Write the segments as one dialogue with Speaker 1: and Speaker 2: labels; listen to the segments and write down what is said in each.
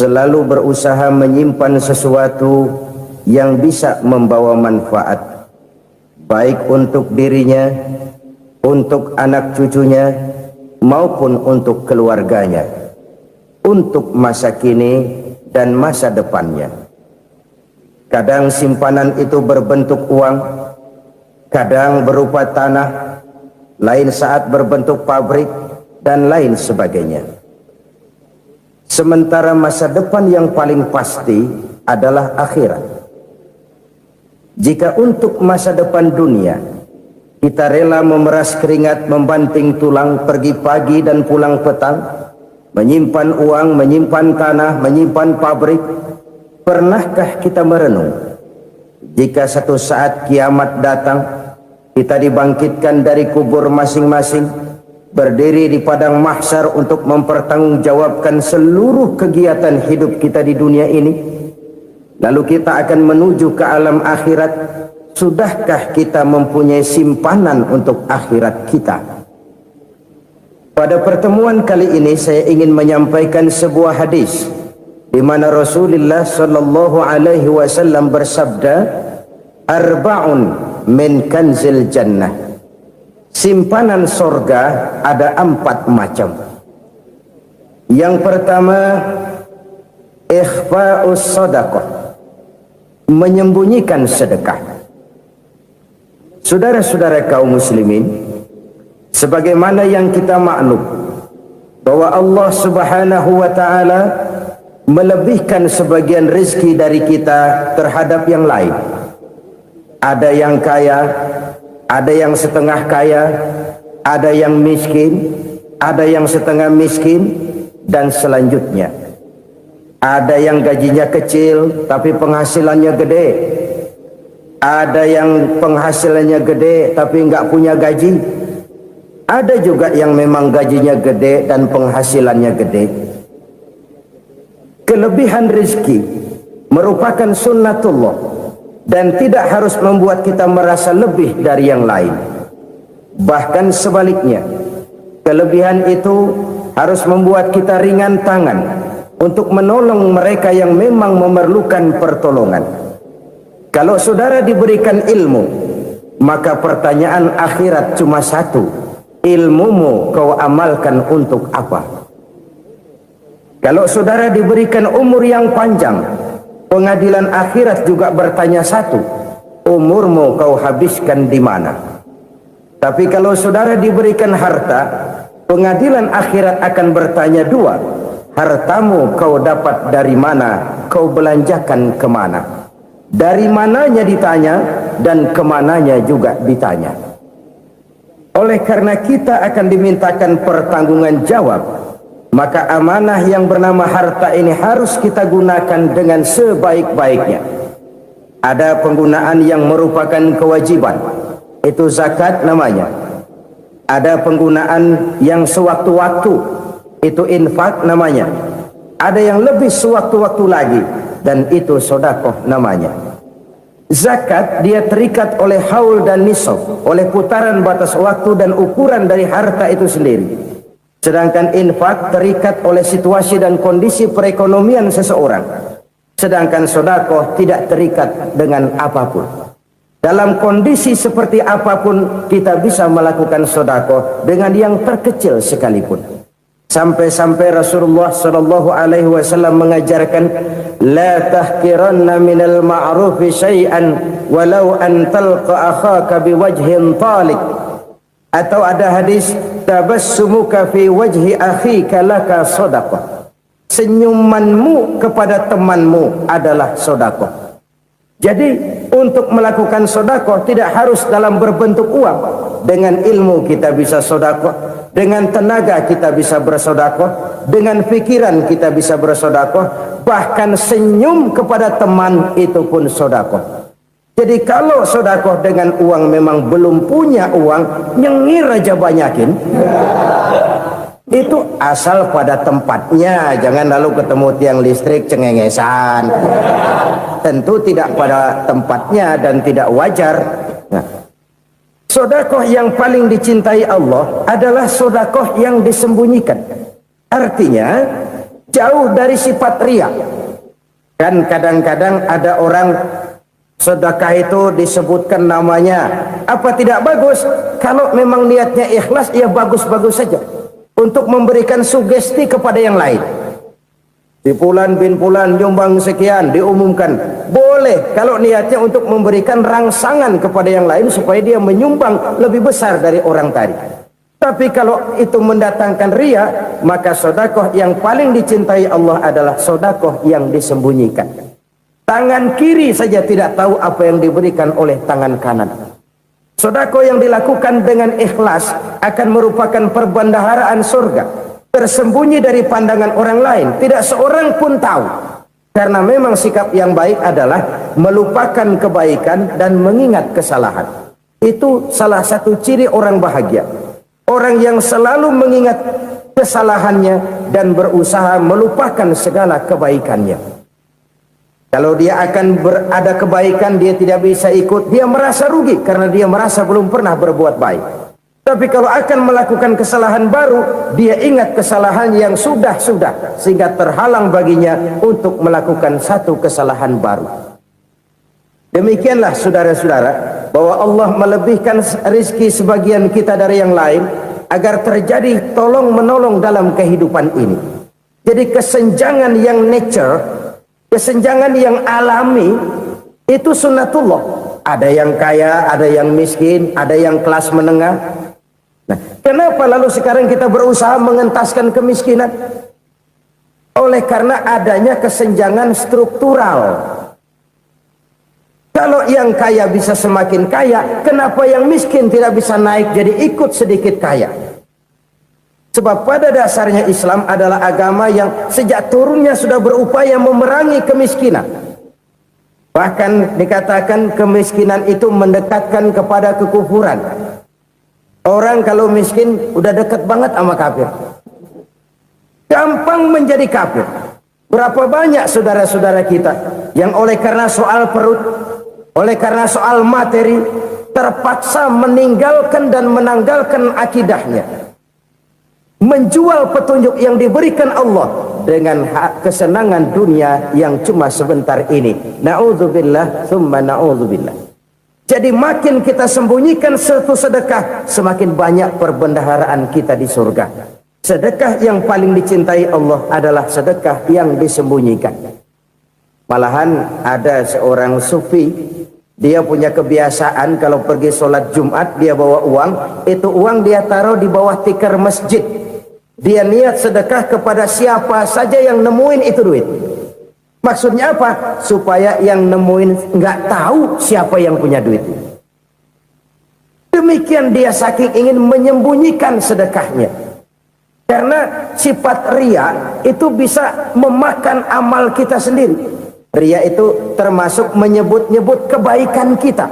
Speaker 1: selalu berusaha menyimpan sesuatu yang bisa membawa manfaat, baik untuk dirinya, untuk anak cucunya, maupun untuk keluarganya, untuk masa kini dan masa depannya. Kadang simpanan itu berbentuk uang, kadang berupa tanah, lain saat berbentuk pabrik, dan lain sebagainya. Sementara masa depan yang paling pasti adalah akhirat. Jika untuk masa depan dunia kita rela memeras keringat, membanting tulang, pergi pagi dan pulang petang, menyimpan uang, menyimpan tanah, menyimpan pabrik, pernahkah kita merenung jika satu saat kiamat datang, kita dibangkitkan dari kubur masing-masing, berdiri di padang mahsyar untuk mempertanggungjawabkan seluruh kegiatan hidup kita di dunia ini, lalu kita akan menuju ke alam akhirat? Sudahkah kita mempunyai simpanan untuk akhirat kita? Pada pertemuan kali ini saya ingin menyampaikan sebuah hadis di mana Rasulullah sallallahu alaihi wasallam bersabda, arba'un min kanzil jannah. Simpanan sorga ada 4 macam. Yang pertama, ikhfa'us sadaqah, menyembunyikan sedekah. Saudara-saudara kaum muslimin, sebagaimana yang kita maklum bahwa Allah Subhanahu wa taala melebihkan sebagian rezeki dari kita terhadap yang lain. Ada yang kaya, ada yang setengah kaya, ada yang miskin, ada yang setengah miskin, dan selanjutnya. Ada yang gajinya kecil tapi penghasilannya gede. Ada yang penghasilannya gede tapi nggak punya gaji. Ada juga yang memang gajinya gede dan penghasilannya gede. Kelebihan rezeki merupakan sunnatullah dan tidak harus membuat kita merasa lebih dari yang lain. Bahkan sebaliknya, kelebihan itu harus membuat kita ringan tangan untuk menolong mereka yang memang memerlukan pertolongan. Kalau saudara diberikan ilmu, maka pertanyaan akhirat cuma satu: ilmumu kau amalkan untuk apa? Kalau saudara diberikan umur yang panjang, pengadilan akhirat juga bertanya satu: umurmu kau habiskan di mana? Tapi kalau saudara diberikan harta, pengadilan akhirat akan bertanya dua: hartamu kau dapat dari mana? Kau belanjakan kemana? Dari mananya ditanya, dan kemananya juga ditanya. Oleh karena kita akan dimintakan pertanggungan jawab, maka amanah yang bernama harta ini harus kita gunakan dengan sebaik-baiknya. Ada penggunaan yang merupakan kewajiban, itu zakat namanya. Ada penggunaan yang sewaktu-waktu, itu infak namanya. Ada yang lebih sewaktu-waktu lagi, dan itu sedekah namanya. Zakat dia terikat oleh haul dan nisab, oleh putaran batas waktu dan ukuran dari harta itu sendiri. Sedangkan infak terikat oleh situasi dan kondisi perekonomian seseorang. Sedangkan sedekah tidak terikat dengan apapun. Dalam kondisi seperti apapun kita bisa melakukan sedekah dengan yang terkecil sekalipun. Sampai-sampai Rasulullah sallallahu alaihi wasallam mengajarkan, la tahqiranna minal ma'rufi syai'an walau an talqa akhaka biwajhin talik. Atau ada hadis, tabassumuka fi wajhi akhika laka shadaqah. Senyumanmu kepada temanmu adalah sedekah. Jadi untuk melakukan sedekah tidak harus dalam berbentuk uang. Dengan ilmu kita bisa sedekah, dengan tenaga kita bisa bersedekah, dengan pikiran kita bisa bersedekah, bahkan senyum kepada teman itu pun sedekah. Jadi kalau sedekah dengan uang memang belum punya uang, nyengir aja banyakin. Itu asal pada tempatnya, jangan lalu ketemu tiang listrik cengengesan. Tentu tidak pada tempatnya dan tidak wajar. Nah, sedekah yang paling dicintai Allah adalah sedekah yang disembunyikan. Artinya, jauh dari sifat riya. Kan kadang-kadang ada orang sedekah itu disebutkan namanya, apa tidak bagus? Kalau memang niatnya ikhlas, ya bagus-bagus saja untuk memberikan sugesti kepada yang lain. Di Fulan bin Fulan nyumbang sekian, diumumkan. Boleh kalau niatnya untuk memberikan rangsangan kepada yang lain supaya dia menyumbang lebih besar dari orang tadi. Tapi kalau itu mendatangkan riya, maka sedekah yang paling dicintai Allah adalah sedekah yang disembunyikan. Tangan kiri saja tidak tahu apa yang diberikan oleh tangan kanan. Sedekah yang dilakukan dengan ikhlas akan merupakan perbendaharaan surga, tersembunyi dari pandangan orang lain, tidak seorang pun tahu. Karena memang sikap yang baik adalah melupakan kebaikan dan mengingat kesalahan. Itu salah satu ciri orang bahagia. Orang yang selalu mengingat kesalahannya dan berusaha melupakan segala kebaikannya. Kalau dia akan berada kebaikan, dia tidak bisa ikut, dia merasa rugi karena dia merasa belum pernah berbuat baik. Tapi kalau akan melakukan kesalahan baru, dia ingat kesalahan yang sudah-sudah, sehingga terhalang baginya untuk melakukan satu kesalahan baru. Demikianlah saudara-saudara, bahwa Allah melebihkan rizki sebagian kita dari yang lain, agar terjadi tolong-menolong dalam kehidupan ini. Jadi kesenjangan yang nature, kesenjangan yang alami, itu sunnatullah. Ada yang kaya, ada yang miskin, ada yang kelas menengah. Nah, kenapa lalu sekarang kita berusaha mengentaskan kemiskinan? Oleh karena adanya kesenjangan struktural. Kalau yang kaya bisa semakin kaya, kenapa yang miskin tidak bisa naik jadi ikut sedikit kaya? Sebab pada dasarnya Islam adalah agama yang sejak turunnya sudah berupaya memerangi kemiskinan. Bahkan dikatakan kemiskinan itu mendekatkan kepada kekufuran. Orang kalau miskin udah dekat banget sama kafir. Gampang menjadi kafir. Berapa banyak saudara-saudara kita yang oleh karena soal perut, oleh karena soal materi, terpaksa meninggalkan dan menanggalkan akidahnya, menjual petunjuk yang diberikan Allah dengan kesenangan dunia yang cuma sebentar ini. Na'udzubillah thumma na'udzubillah. Jadi makin kita sembunyikan satu sedekah, semakin banyak perbendaharaan kita di surga. Sedekah yang paling dicintai Allah adalah sedekah yang disembunyikan. Malahan ada seorang sufi, dia punya kebiasaan kalau pergi sholat Jumat dia bawa uang, itu uang dia taruh di bawah tikar masjid. Dia niat sedekah kepada siapa saja yang nemuin itu duit. Maksudnya apa? Supaya yang nemuin nggak tahu siapa yang punya duit. Demikian dia saking ingin menyembunyikan sedekahnya. Karena sifat riya itu bisa memakan amal kita sendiri. Riya itu termasuk menyebut-nyebut kebaikan kita.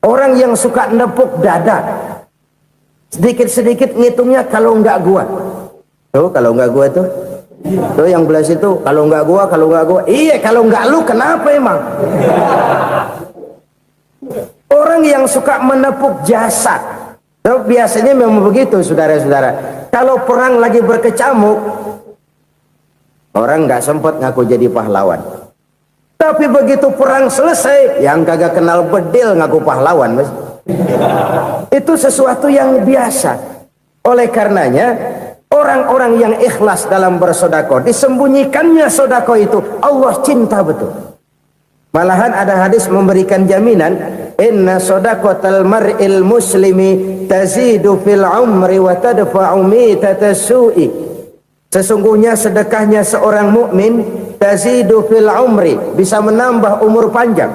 Speaker 1: Orang yang suka nepuk dada, sedikit-sedikit ngitungnya kalau nggak gua. Tuh kalau nggak gua tuh. Tuh yang belas itu kalau nggak gua, kalau nggak gua. Iya kalau nggak lu kenapa emang? Orang yang suka menepuk jasad, tuh biasanya memang begitu saudara-saudara. Kalau perang lagi berkecamuk, orang nggak sempat ngaku jadi pahlawan. Tapi begitu perang selesai, yang kagak kenal bedil ngaku pahlawan, mas. Itu sesuatu yang biasa. Oleh karenanya, orang-orang yang ikhlas dalam bersedekah, disembunyikannya sedekah itu Allah cinta betul. Malahan ada hadis memberikan jaminan, inna shadaqatal mar'il muslimi tazidu fil umri wa tadfa'u mitatas su'i. Sesungguhnya sedekahnya seorang mukmin tazidu fil umri, bisa menambah umur panjang,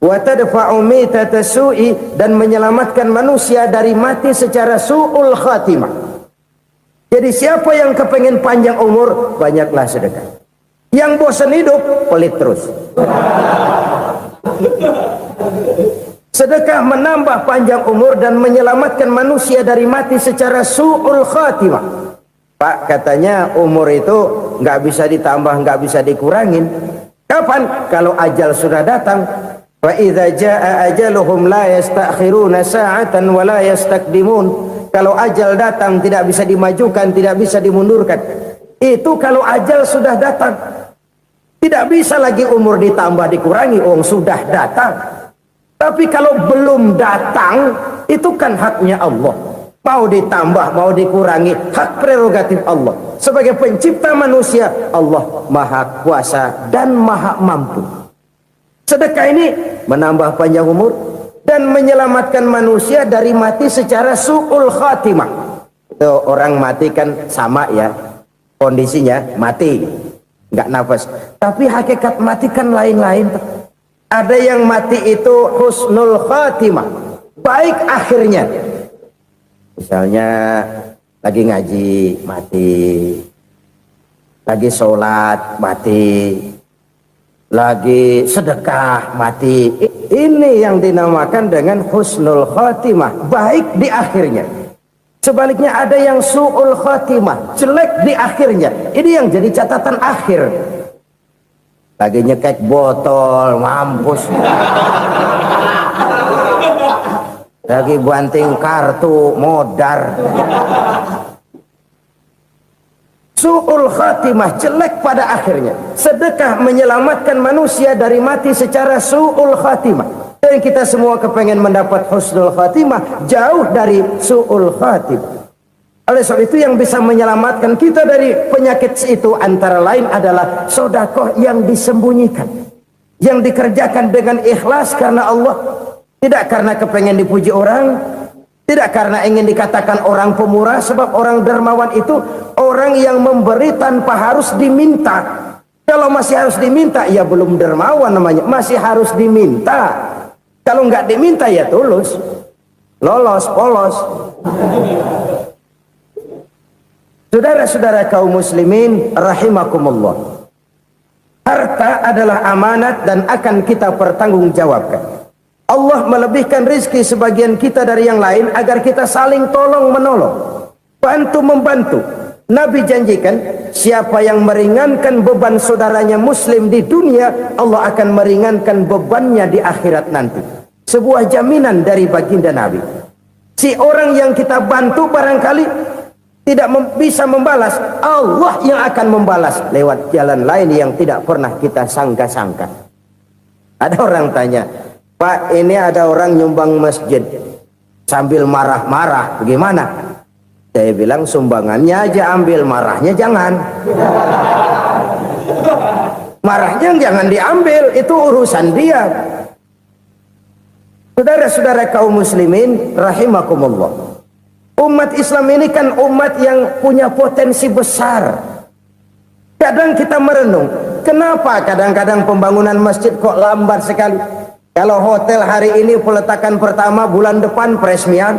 Speaker 1: wa tadfa'u mitatas su'i, dan menyelamatkan manusia dari mati secara su'ul khatimah. Jadi siapa yang kepengen panjang umur, banyaklah sedekah. Yang bosan hidup, pelit terus. Sedekah menambah panjang umur dan menyelamatkan manusia dari mati secara su'ul khatimah. Pak, katanya umur itu nggak bisa ditambah, nggak bisa dikurangin. Kapan? Kalau ajal sudah datang. Wa idza jaa ajaluhum la yastakhiruna sa'atan wa la yastaqdimun. Kalau ajal datang tidak bisa dimajukan, tidak bisa dimundurkan. Itu kalau ajal sudah datang. Tidak bisa lagi umur ditambah dikurangi, sudah datang. Tapi kalau belum datang, itu kan haknya Allah. Mau ditambah, mau dikurangi, hak prerogatif Allah. Sebagai pencipta manusia, Allah Maha Kuasa dan Maha Mampu. Sedekah ini menambah panjang umur dan menyelamatkan manusia dari mati secara su'ul khatimah. Itu orang mati kan sama ya, kondisinya mati, nggak nafas. Tapi hakikat mati kan lain-lain. Ada yang mati itu husnul khatimah, baik akhirnya. Misalnya lagi ngaji mati, lagi sholat mati, lagi sedekah mati. Ini yang dinamakan dengan husnul khatimah, baik di akhirnya. Sebaliknya ada yang su'ul khatimah, jelek di akhirnya. Ini yang jadi catatan akhir. Lagi nyekek botol, mampus. Lagi banting kartu, modar. Su'ul khatimah, jelek pada akhirnya. Sedekah menyelamatkan manusia dari mati secara su'ul khatimah. Dan kita semua kepengen mendapat husnul khatimah, jauh dari su'ul khatimah. Oleh sebab itu yang bisa menyelamatkan kita dari penyakit itu antara lain adalah sedekah yang disembunyikan, yang dikerjakan dengan ikhlas karena Allah, tidak karena kepengen dipuji orang, tidak karena ingin dikatakan orang pemurah. Sebab orang dermawan itu orang yang memberi tanpa harus diminta. Kalau masih harus diminta, ya belum dermawan namanya, masih harus diminta. Kalau nggak diminta ya tulus, lolos, polos. Saudara-saudara kaum muslimin rahimakumullah, harta adalah amanat dan akan kita pertanggungjawabkan. Allah melebihkan rizki sebagian kita dari yang lain agar kita saling tolong menolong, bantu membantu. Nabi janjikan siapa yang meringankan beban saudaranya muslim di dunia, Allah akan meringankan bebannya di akhirat nanti. Sebuah jaminan dari baginda Nabi. Si orang yang kita bantu barangkali tidak bisa membalas, Allah yang akan membalas lewat jalan lain yang tidak pernah kita sangka-sangka. Ada orang tanya, Pak, ini ada orang nyumbang masjid sambil marah-marah, bagaimana? Saya bilang sumbangannya aja ambil, marahnya jangan. Marahnya jangan diambil, itu urusan dia. Saudara-saudara kaum muslimin rahimakumullah, umat Islam ini kan umat yang punya potensi besar. Kadang kita merenung, kenapa kadang-kadang pembangunan masjid kok lambat sekali? Kalau hotel hari ini peletakan pertama, bulan depan peresmian.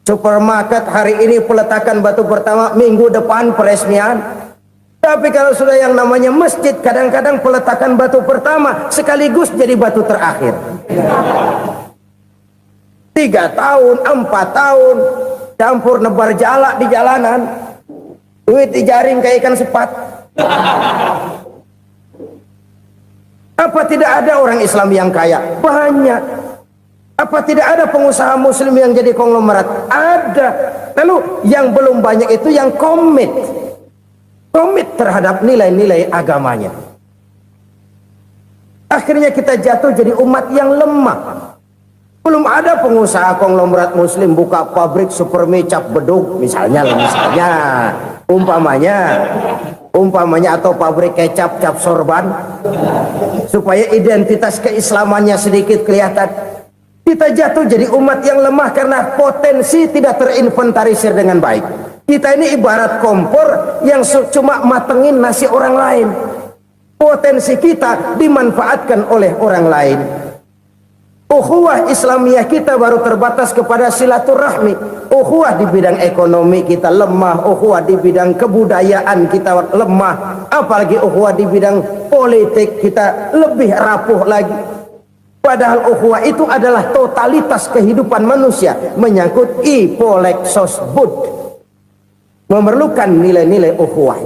Speaker 1: Supermarket hari ini peletakan batu pertama, minggu depan peresmian. Tapi kalau sudah yang namanya masjid, kadang-kadang peletakan batu pertama sekaligus jadi batu terakhir. 3 tahun, 4 tahun, campur nebar jalak di jalanan, duit dijaring kayak ikan sepat. Apa tidak ada orang Islam yang kaya? Banyak. Apa tidak ada pengusaha muslim yang jadi konglomerat? Ada. Lalu yang belum banyak itu yang komit terhadap nilai-nilai agamanya. Akhirnya kita jatuh jadi umat yang lemah. Belum ada pengusaha konglomerat muslim buka pabrik supermi cap bedug misalnya umpamanya atau pabrik kecap cap sorban supaya identitas keislamannya sedikit kelihatan. Kita jatuh jadi umat yang lemah karena potensi tidak terinventarisir dengan baik. Kita ini ibarat kompor yang cuma matengin nasi orang lain. Potensi kita dimanfaatkan oleh orang lain. Ukhuwah Islamiyah kita baru terbatas kepada silaturahmi. Ukhuwah di bidang ekonomi kita lemah, ukhuwah di bidang kebudayaan kita lemah, apalagi ukhuwah di bidang politik kita lebih rapuh lagi. Padahal ukhuwah itu adalah totalitas kehidupan manusia, menyangkut ipolek sosbud, memerlukan nilai-nilai ukhuwah.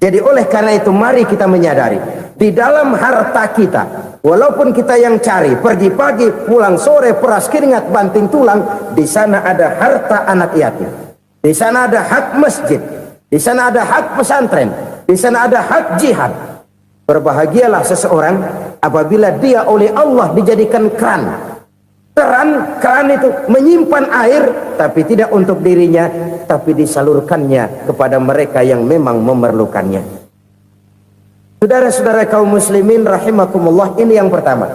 Speaker 1: Jadi oleh karena itu mari kita menyadari, di dalam harta kita, walaupun kita yang cari, pergi pagi, pulang sore, peras keringat, banting tulang, di sana ada harta anak yatim. Di sana ada hak masjid. di sana ada hak pesantren, di sana ada hak jihad. Berbahagialah seseorang apabila dia oleh Allah dijadikan keran. Keran itu menyimpan air, tapi tidak untuk dirinya, tapi disalurkannya kepada mereka yang memang memerlukannya. Saudara-saudara kaum muslimin rahimakumullah, ini yang pertama.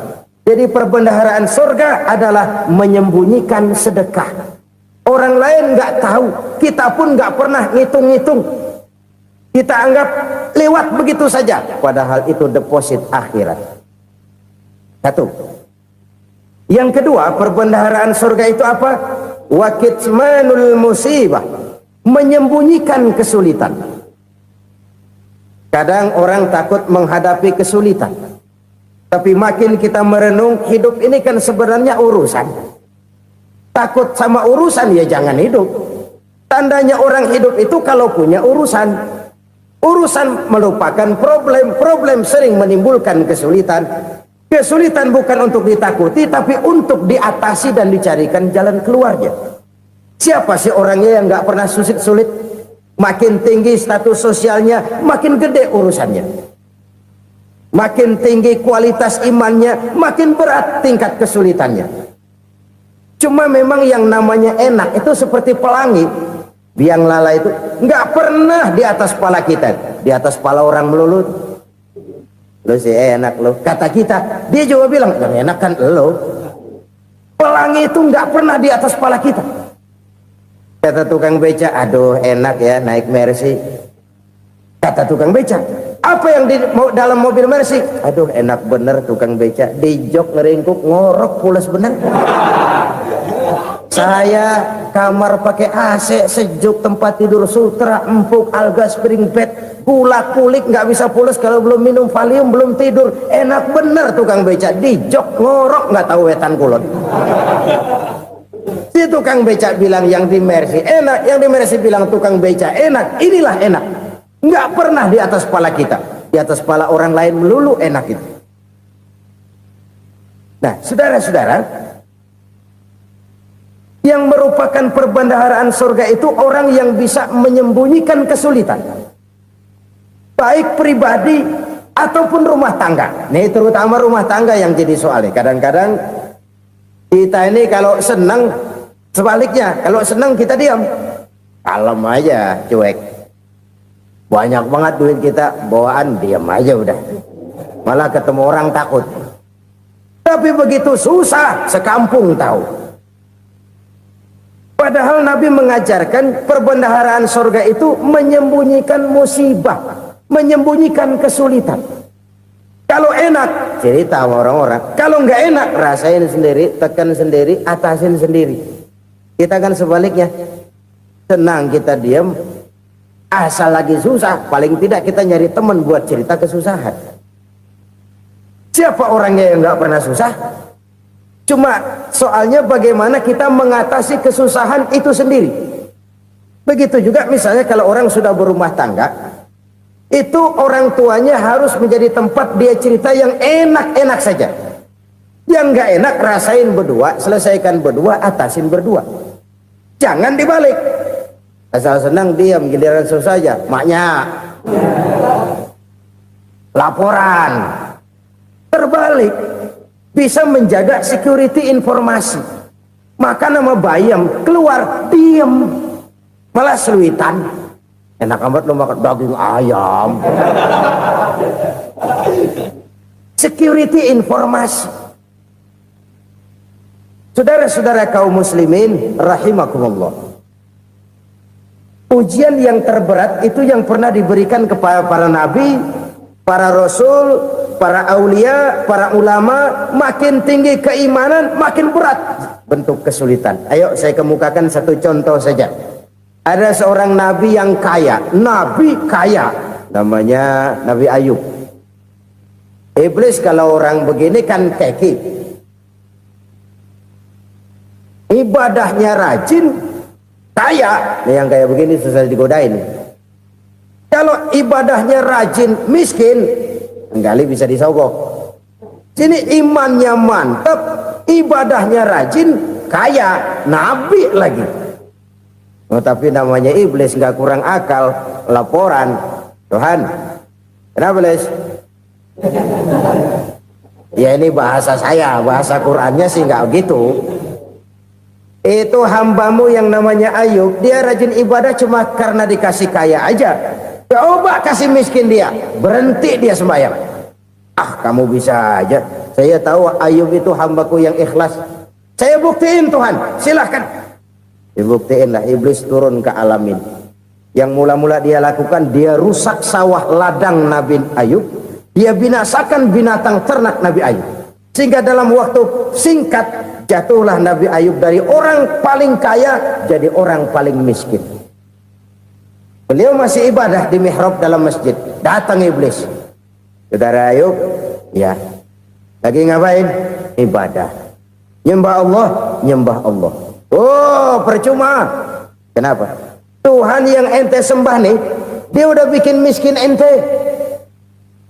Speaker 1: Jadi perbendaharaan surga adalah menyembunyikan sedekah. Orang lain nggak tahu, kita pun nggak pernah ngitung-ngitung. Kita anggap lewat begitu saja, padahal itu deposit akhirat. Satu. Yang kedua, perbendaharaan surga itu apa? Wa kitmanul musibah, menyembunyikan kesulitan. Kadang orang takut menghadapi kesulitan, tapi makin kita merenung, hidup ini kan sebenarnya urusan. Takut sama urusan, ya jangan hidup. Tandanya orang hidup itu kalau punya urusan. Urusan melupakan problem, problem sering menimbulkan kesulitan. Kesulitan bukan untuk ditakuti, tapi untuk diatasi dan dicarikan jalan keluarnya. Siapa sih orangnya yang nggak pernah sulit-sulit? Makin tinggi status sosialnya, makin gede urusannya. Makin tinggi kualitas imannya, makin berat tingkat kesulitannya. Cuma memang yang namanya enak itu seperti pelangi. Biang lala itu nggak pernah di atas kepala kita, di atas kepala orang melulu. Lo sih enak lo, kata kita. Dia juga bilang yang enak kan lo. Pelangi itu nggak pernah di atas kepala kita. Kata tukang beca, aduh enak ya naik Mercy. Kata tukang beca, apa yang di dalam mobil Mercy? Aduh enak bener tukang beca, di jok ngeringkuk ngorok pulas bener. Saya kamar pakai AC sejuk, tempat tidur sutra empuk, alga spring bed, gula kulik nggak bisa pulas kalau belum minum Valium, belum tidur. Enak bener tukang beca, di jok ngorok nggak tahu wetan kulon. Si tukang beca bilang yang di Mercy enak, yang di Mercy bilang tukang beca enak. Inilah enak, nggak pernah di atas kepala kita, di atas kepala orang lain melulu enak itu. Nah saudara-saudara, yang merupakan perbendaharaan surga itu orang yang bisa menyembunyikan kesulitan, baik pribadi ataupun rumah tangga. Nih terutama rumah tangga yang jadi soalnya. Kadang-kadang kita ini kalau senang, sebaliknya kalau senang kita diam, kalem aja, cuek. Banyak banget duit kita bawaan, diam aja udah. Malah ketemu orang takut. Tapi begitu susah, sekampung tahu. Padahal Nabi mengajarkan perbendaharaan surga itu menyembunyikan musibah, menyembunyikan kesulitan. Kalau enak, cerita sama orang-orang. Kalau nggak enak, rasain sendiri, tekan sendiri, atasin sendiri. Kita kan sebaliknya. Senang kita diam, asal lagi susah, paling tidak kita nyari teman buat cerita kesusahan. Siapa orangnya yang nggak pernah susah? Cuma soalnya bagaimana kita mengatasi kesusahan itu sendiri. Begitu juga misalnya kalau orang sudah berumah tangga, itu orang tuanya harus menjadi tempat dia cerita yang enak-enak saja. Yang nggak enak rasain berdua, selesaikan berdua, atasin berdua. Jangan dibalik. Asal senang diam, giliran susah saja. Maknya laporan. Terbalik. Bisa menjaga security informasi. Maka nama bayam keluar diam, malah seluitan. Enak amat lo makan daging ayam. Security informasi. Saudara-saudara kaum muslimin rahimakumullah, ujian yang terberat itu yang pernah diberikan kepada para nabi, para rasul, para aulia, para ulama. Makin tinggi keimanan, makin berat bentuk kesulitan. Ayo saya kemukakan satu contoh saja. Ada seorang nabi yang kaya, nabi kaya, namanya Nabi Ayub. Iblis kalau orang begini kan keki, ibadahnya rajin, kaya. Nih yang kayak begini susah digodain. Kalau ibadahnya rajin, miskin, kali bisa disogok. Sini imannya mantap, ibadahnya rajin, kaya, nabi lagi. Oh, tapi namanya iblis nggak kurang akal, laporan, Tuhan, kenapa Les? Ya ini bahasa saya, bahasa Qurannya sih nggak gitu. Itu hambamu yang namanya Ayub, dia rajin ibadah cuma karena dikasih kaya aja. Coba kasih miskin dia, berhenti dia sembahyang. Ah, kamu bisa aja. Saya tahu Ayub itu hambaku yang ikhlas. Saya buktiin Tuhan, silahkan. Dibuktiinlah, iblis turun ke alamin. Yang mula-mula dia lakukan, dia rusak sawah ladang Nabi Ayub. Dia binasakan binatang ternak Nabi Ayub. Sehingga dalam waktu singkat, jatuhlah Nabi Ayub dari orang paling kaya jadi orang paling miskin. Beliau masih ibadah di mihrab dalam masjid. Datang iblis. Saudara Ayub, ya, lagi ngapain? Ibadah. Nyembah Allah, nyembah Allah. Oh, percuma. Kenapa? Tuhan yang ente sembah nih, dia udah bikin miskin ente.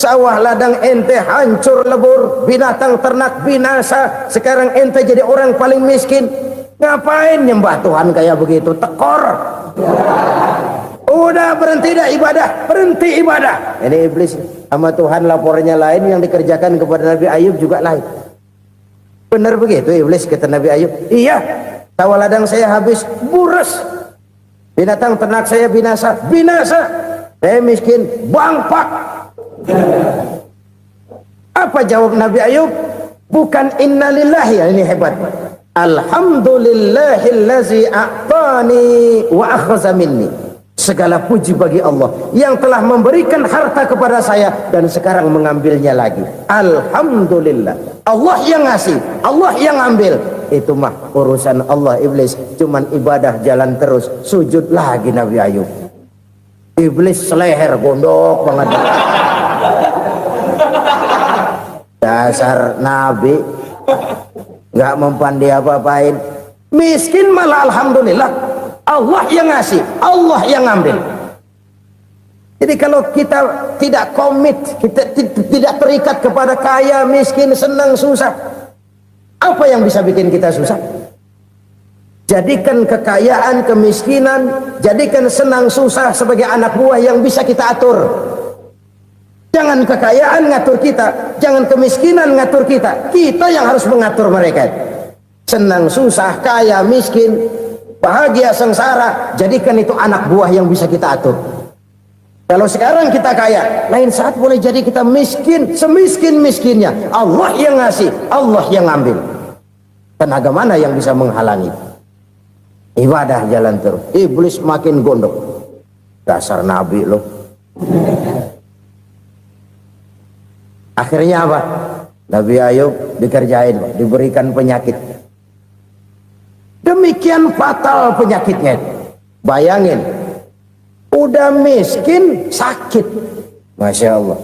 Speaker 1: Sawah ladang ente hancur lebur, binatang ternak binasa. Sekarang ente jadi orang paling miskin. Ngapain nyembah Tuhan kayak begitu? Tekor. Udah berhenti dah ibadah, berhenti ibadah. Ini iblis sama Tuhan laporannya lain, yang dikerjakan kepada Nabi Ayub juga lain. Benar begitu iblis kata Nabi Ayub? Iya. Sawah ladang saya habis, buras. Binatang ternak saya binasa, binasa. Saya miskin, bangpak. Apa jawab Nabi Ayub? Bukan innalillahi, ya, ini hebat. Alhamdulillahillazi a'tani wa akhza minni. Segala puji bagi Allah yang telah memberikan harta kepada saya dan sekarang mengambilnya lagi. Alhamdulillah. Allah yang ngasih, Allah yang ambil. Itu mah urusan Allah. Iblis cuman ibadah jalan terus, sujud lagi Nabi Ayub. Iblis seleher gondok banget. Dasar Nabi nggak mempan dia apa-apain. Miskin malah alhamdulillah. Allah yang ngasih, Allah yang ngambil. Jadi kalau kita tidak komit, kita tidak terikat kepada kaya, miskin, senang, susah, apa yang bisa bikin kita susah? Jadikan kekayaan, kemiskinan, jadikan senang, susah sebagai anak buah yang bisa kita atur. Jangan kekayaan ngatur kita, jangan kemiskinan ngatur kita. Kita yang harus mengatur mereka. Senang, susah, kaya, miskin, bahagia, sengsara, jadikan itu anak buah yang bisa kita atur. Kalau sekarang kita kaya, lain saat boleh jadi kita miskin, semiskin-miskinnya. Allah yang ngasih, Allah yang ngambil. Tenaga mana yang bisa menghalangi? Ibadah jalan terus. Iblis makin gondok. Dasar Nabi loh. Akhirnya apa? Nabi Ayub dikerjain, diberikan penyakit. Demikian fatal penyakitnya. Bayangin, udah miskin sakit. Masya Allah.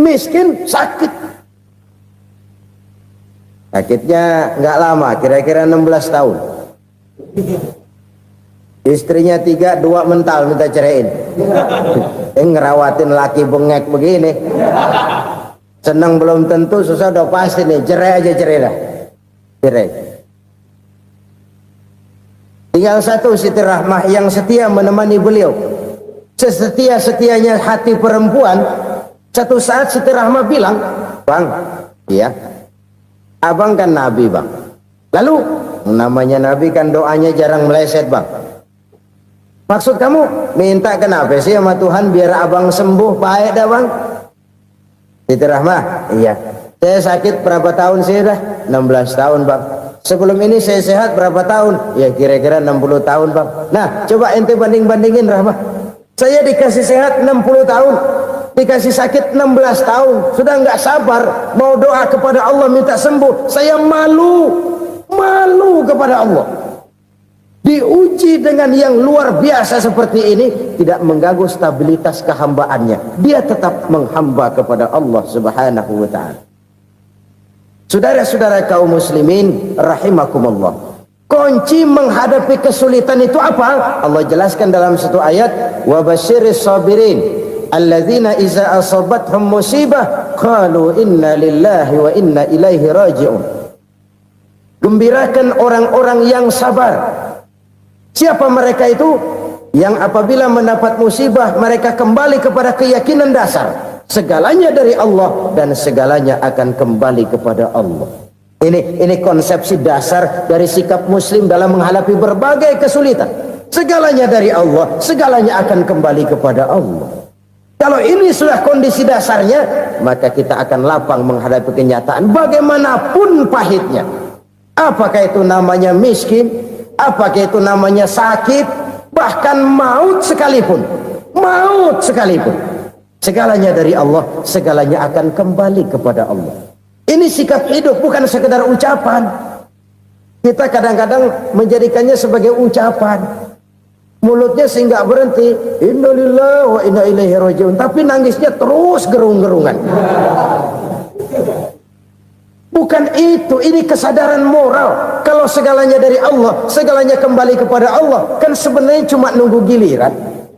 Speaker 1: Miskin sakit. Sakitnya nggak lama, kira-kira 16 tahun. Istrinya 3, 2 mental minta ceraiin. Ngerawatin laki bengek begini. Senang belum tentu, susah udah pasti nih. Cerai aja, cerai dah. Cerai. Tinggal satu Siti Rahmah yang setia menemani beliau. Sesetia-setianya hati perempuan. Satu saat Siti Rahmah bilang, "Bang, iya, abang kan Nabi bang. Lalu namanya Nabi kan doanya jarang meleset bang. Maksud kamu minta kenapa sih sama Tuhan biar abang sembuh baik dah bang?" Siti Rahmah, iya. Saya sakit berapa tahun sih dah? 16 tahun bang. Sebelum ini saya sehat berapa tahun? Ya kira-kira 60 tahun bang. Nah coba ente banding-bandingin Rahmah. Saya dikasih sehat 60 tahun, dikasih sakit 16 tahun. Sudah nggak sabar mau doa kepada Allah minta sembuh. Saya malu kepada Allah. Diuji dengan yang luar biasa seperti ini, tidak mengganggu stabilitas kehambaannya. Dia tetap menghamba kepada Allah Subhanahu wa ta'ala. Saudara-saudara kaum muslimin rahimakumullah. Kunci menghadapi kesulitan itu apa? Allah jelaskan dalam satu ayat, wa basyiris sabirin alladzina iza asabathum musibah qalu inna lillahi wa inna ilaihi raji'un. Gembirakan orang-orang yang sabar Siapa mereka itu? Yang apabila mendapat musibah mereka kembali kepada keyakinan dasar, segalanya dari Allah dan segalanya akan kembali kepada Allah. Ini konsepsi dasar dari sikap muslim dalam menghadapi berbagai kesulitan. Segalanya dari Allah, segalanya akan kembali kepada Allah. Kalau ini sudah kondisi dasarnya, maka kita akan lapang menghadapi kenyataan bagaimanapun pahitnya. Apakah itu namanya miskin, apakah itu namanya sakit, bahkan maut sekalipun. Maut sekalipun. Segalanya dari Allah, segalanya akan kembali kepada Allah. Ini sikap hidup, bukan sekedar ucapan. Kita kadang-kadang menjadikannya sebagai ucapan. Mulutnya sehingga berhenti, innalillahi wa inna ilaihi rajiun, tapi nangisnya terus gerung-gerungan. Bukan itu, ini kesadaran moral. Kalau segalanya dari Allah, segalanya kembali kepada Allah, kan sebenarnya cuma nunggu giliran.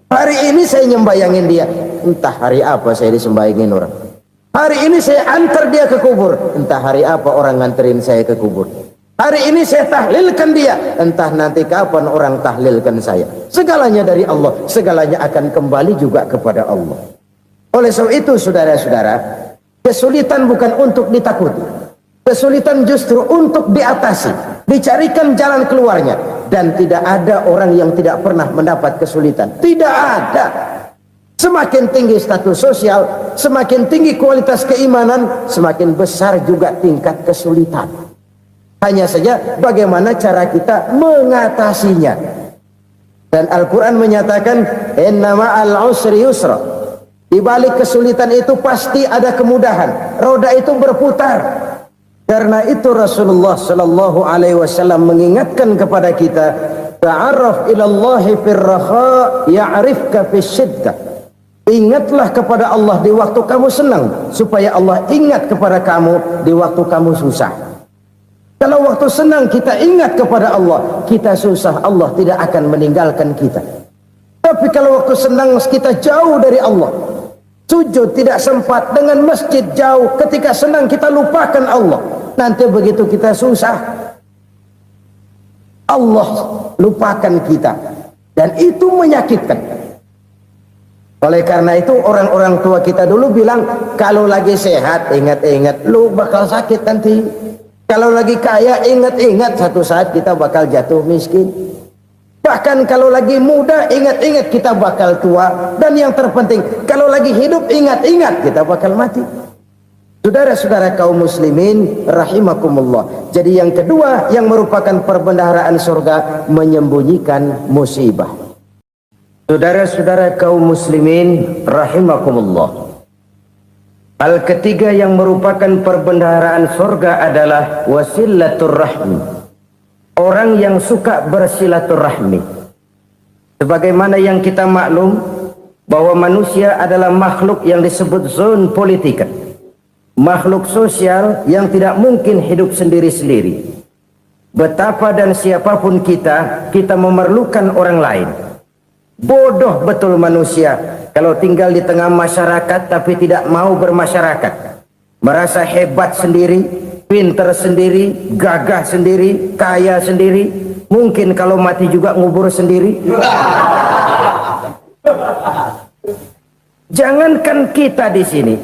Speaker 1: Hari ini saya nyembayangin dia, entah hari apa saya disembayangin orang. Hari ini saya antar dia ke kubur, entah hari apa orang nganterin saya ke kubur. Hari ini saya tahlilkan dia, entah nanti kapan orang tahlilkan saya. Segalanya dari Allah, segalanya akan kembali juga kepada Allah. Oleh sebab itu saudara-saudara, kesulitan bukan untuk ditakuti. Kesulitan justru untuk diatasi, dicarikan jalan keluarnya. Dan tidak ada orang yang tidak pernah mendapat kesulitan. Tidak ada. Semakin tinggi status sosial, semakin tinggi kualitas keimanan, semakin besar juga tingkat kesulitan. Hanya saja bagaimana cara kita mengatasinya. Dan Al-Quran menyatakan, inna ma'al usri yusra. Di balik kesulitan itu pasti ada kemudahan. Roda itu berputar. Karena itu Rasulullah sallallahu alaihi wasallam mengingatkan kepada kita, ta'arraf ilallahi firraha ya'rifka fisyiddah. Ingatlah kepada Allah di waktu kamu senang, supaya Allah ingat kepada kamu di waktu kamu susah. Kalau waktu senang kita ingat kepada Allah, kita susah, Allah tidak akan meninggalkan kita. Tapi kalau waktu senang kita jauh dari Allah, sujud tidak sempat, dengan masjid jauh, ketika senang kita lupakan Allah. Nanti begitu kita susah, Allah lupakan kita, dan itu menyakitkan. Oleh karena itu orang-orang tua kita dulu bilang, kalau lagi sehat ingat-ingat lu bakal sakit nanti. Kalau lagi kaya ingat-ingat satu saat kita bakal jatuh miskin. Bahkan kalau lagi muda ingat-ingat kita bakal tua. Dan yang terpenting, kalau lagi hidup ingat-ingat kita bakal mati. Saudara-saudara kaum muslimin rahimakumullah. Jadi yang kedua yang merupakan perbendaharaan surga, menyembunyikan musibah. Saudara-saudara kaum muslimin rahimakumullah. Hal ketiga yang merupakan perbendaharaan surga adalah wasilatur rahmi. Orang yang suka bersilaturahmi. Sebagaimana yang kita maklum bahwa manusia adalah makhluk yang disebut zon politika. Makhluk sosial yang tidak mungkin hidup sendiri-sendiri. Betapa dan siapapun kita memerlukan orang lain. Bodoh betul manusia kalau tinggal di tengah masyarakat tapi tidak mau bermasyarakat. Merasa hebat sendiri, pinter sendiri, gagah sendiri, kaya sendiri. Mungkin kalau mati juga ngubur sendiri. Jangankan kita di sini,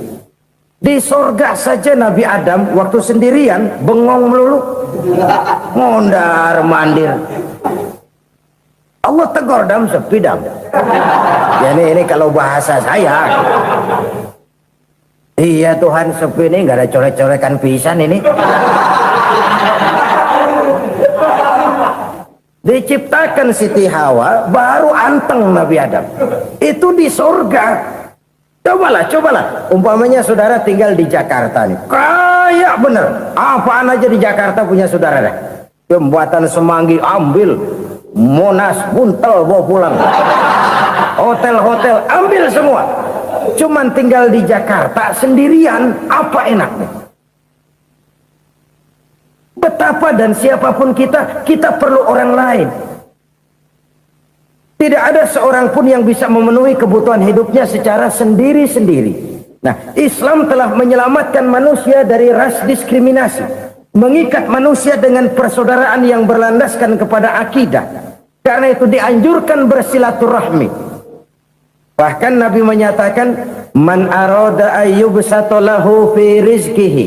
Speaker 1: di sorga saja Nabi Adam waktu sendirian bengong melulu, mondar mandir. Allah tegur dam sepi dam. Ya ini kalau bahasa saya. Iya Tuhan sepi ini nggak ada coret-corekan pisan ini. Diciptakan Siti Hawa baru anteng Nabi Adam. Itu di surga. Cobalah. Umpamanya saudara tinggal di Jakarta nih. Kayak bener. Apaan aja di Jakarta punya saudara dah. Jembatan Semanggi ambil. Monas, Buntel bawa pulang. Hotel-hotel ambil semua. Cuman tinggal di Jakarta sendirian, apa enaknya? Betapa dan siapapun kita perlu orang lain. Tidak ada seorang pun yang bisa memenuhi kebutuhan hidupnya secara sendiri-sendiri. Nah, Islam telah menyelamatkan manusia dari ras diskriminasi. Mengikat manusia dengan persaudaraan yang berlandaskan kepada akidah. Karena itu dianjurkan bersilaturahmi. Bahkan Nabi menyatakan, man arada ayyubsata lahu fi rizqihi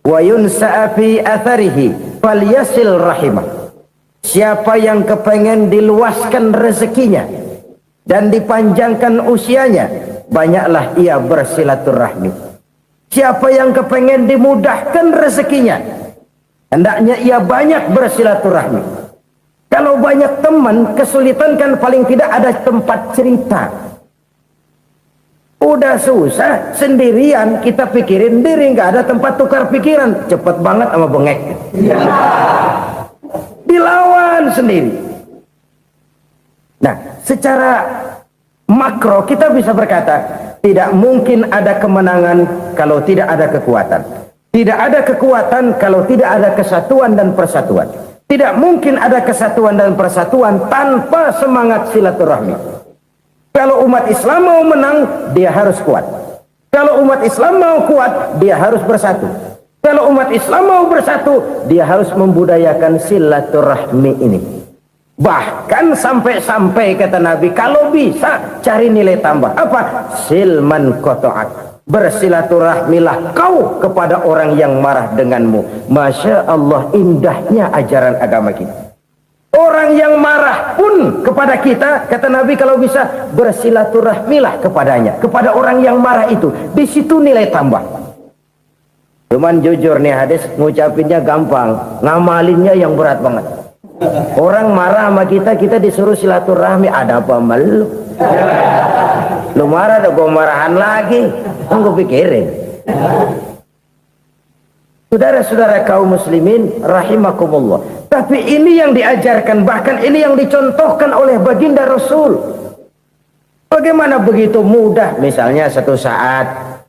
Speaker 1: wa yunsa'a fi atharihi falyasil rahimah. Siapa yang kepengen diluaskan rezekinya dan dipanjangkan usianya, banyaklah ia bersilaturahmi. Siapa yang kepengen dimudahkan rezekinya, hendaknya ia banyak bersilaturahmi. Kalau banyak teman, kesulitan kan paling tidak ada tempat cerita. Udah susah, sendirian kita pikirin diri, nggak ada tempat tukar pikiran. Cepet banget sama bengek. Dilawan sendiri. Nah, secara makro kita bisa berkata, tidak mungkin ada kemenangan kalau tidak ada kekuatan. Tidak ada kekuatan kalau tidak ada kesatuan dan persatuan. Tidak mungkin ada kesatuan dan persatuan tanpa semangat silaturahmi. Kalau umat Islam mau menang, dia harus kuat. Kalau umat Islam mau kuat, dia harus bersatu. Kalau umat Islam mau bersatu, dia harus membudayakan silaturahmi ini. Bahkan sampai-sampai kata Nabi, kalau bisa cari nilai tambah. Apa? Silman qata'ak. Bersilaturahmilah kau kepada orang yang marah denganmu. Masya Allah, indahnya ajaran agama kita. Orang yang marah pun kepada kita, kata Nabi, kalau bisa bersilaturahmilah kepadanya, kepada orang yang marah itu. Di situ nilai tambah. Cuman jujur nih hadis, ngucapinnya gampang, ngamalinnya yang berat banget. Orang marah sama kita, kita disuruh silaturahmi, ada apa malu? Lu marah, ada gua marahan lagi. Tunggu pikirin. Saudara-saudara kaum muslimin rahimakumullah. Tapi ini yang diajarkan, bahkan ini yang dicontohkan oleh baginda Rasul. Bagaimana begitu mudah? Misalnya satu saat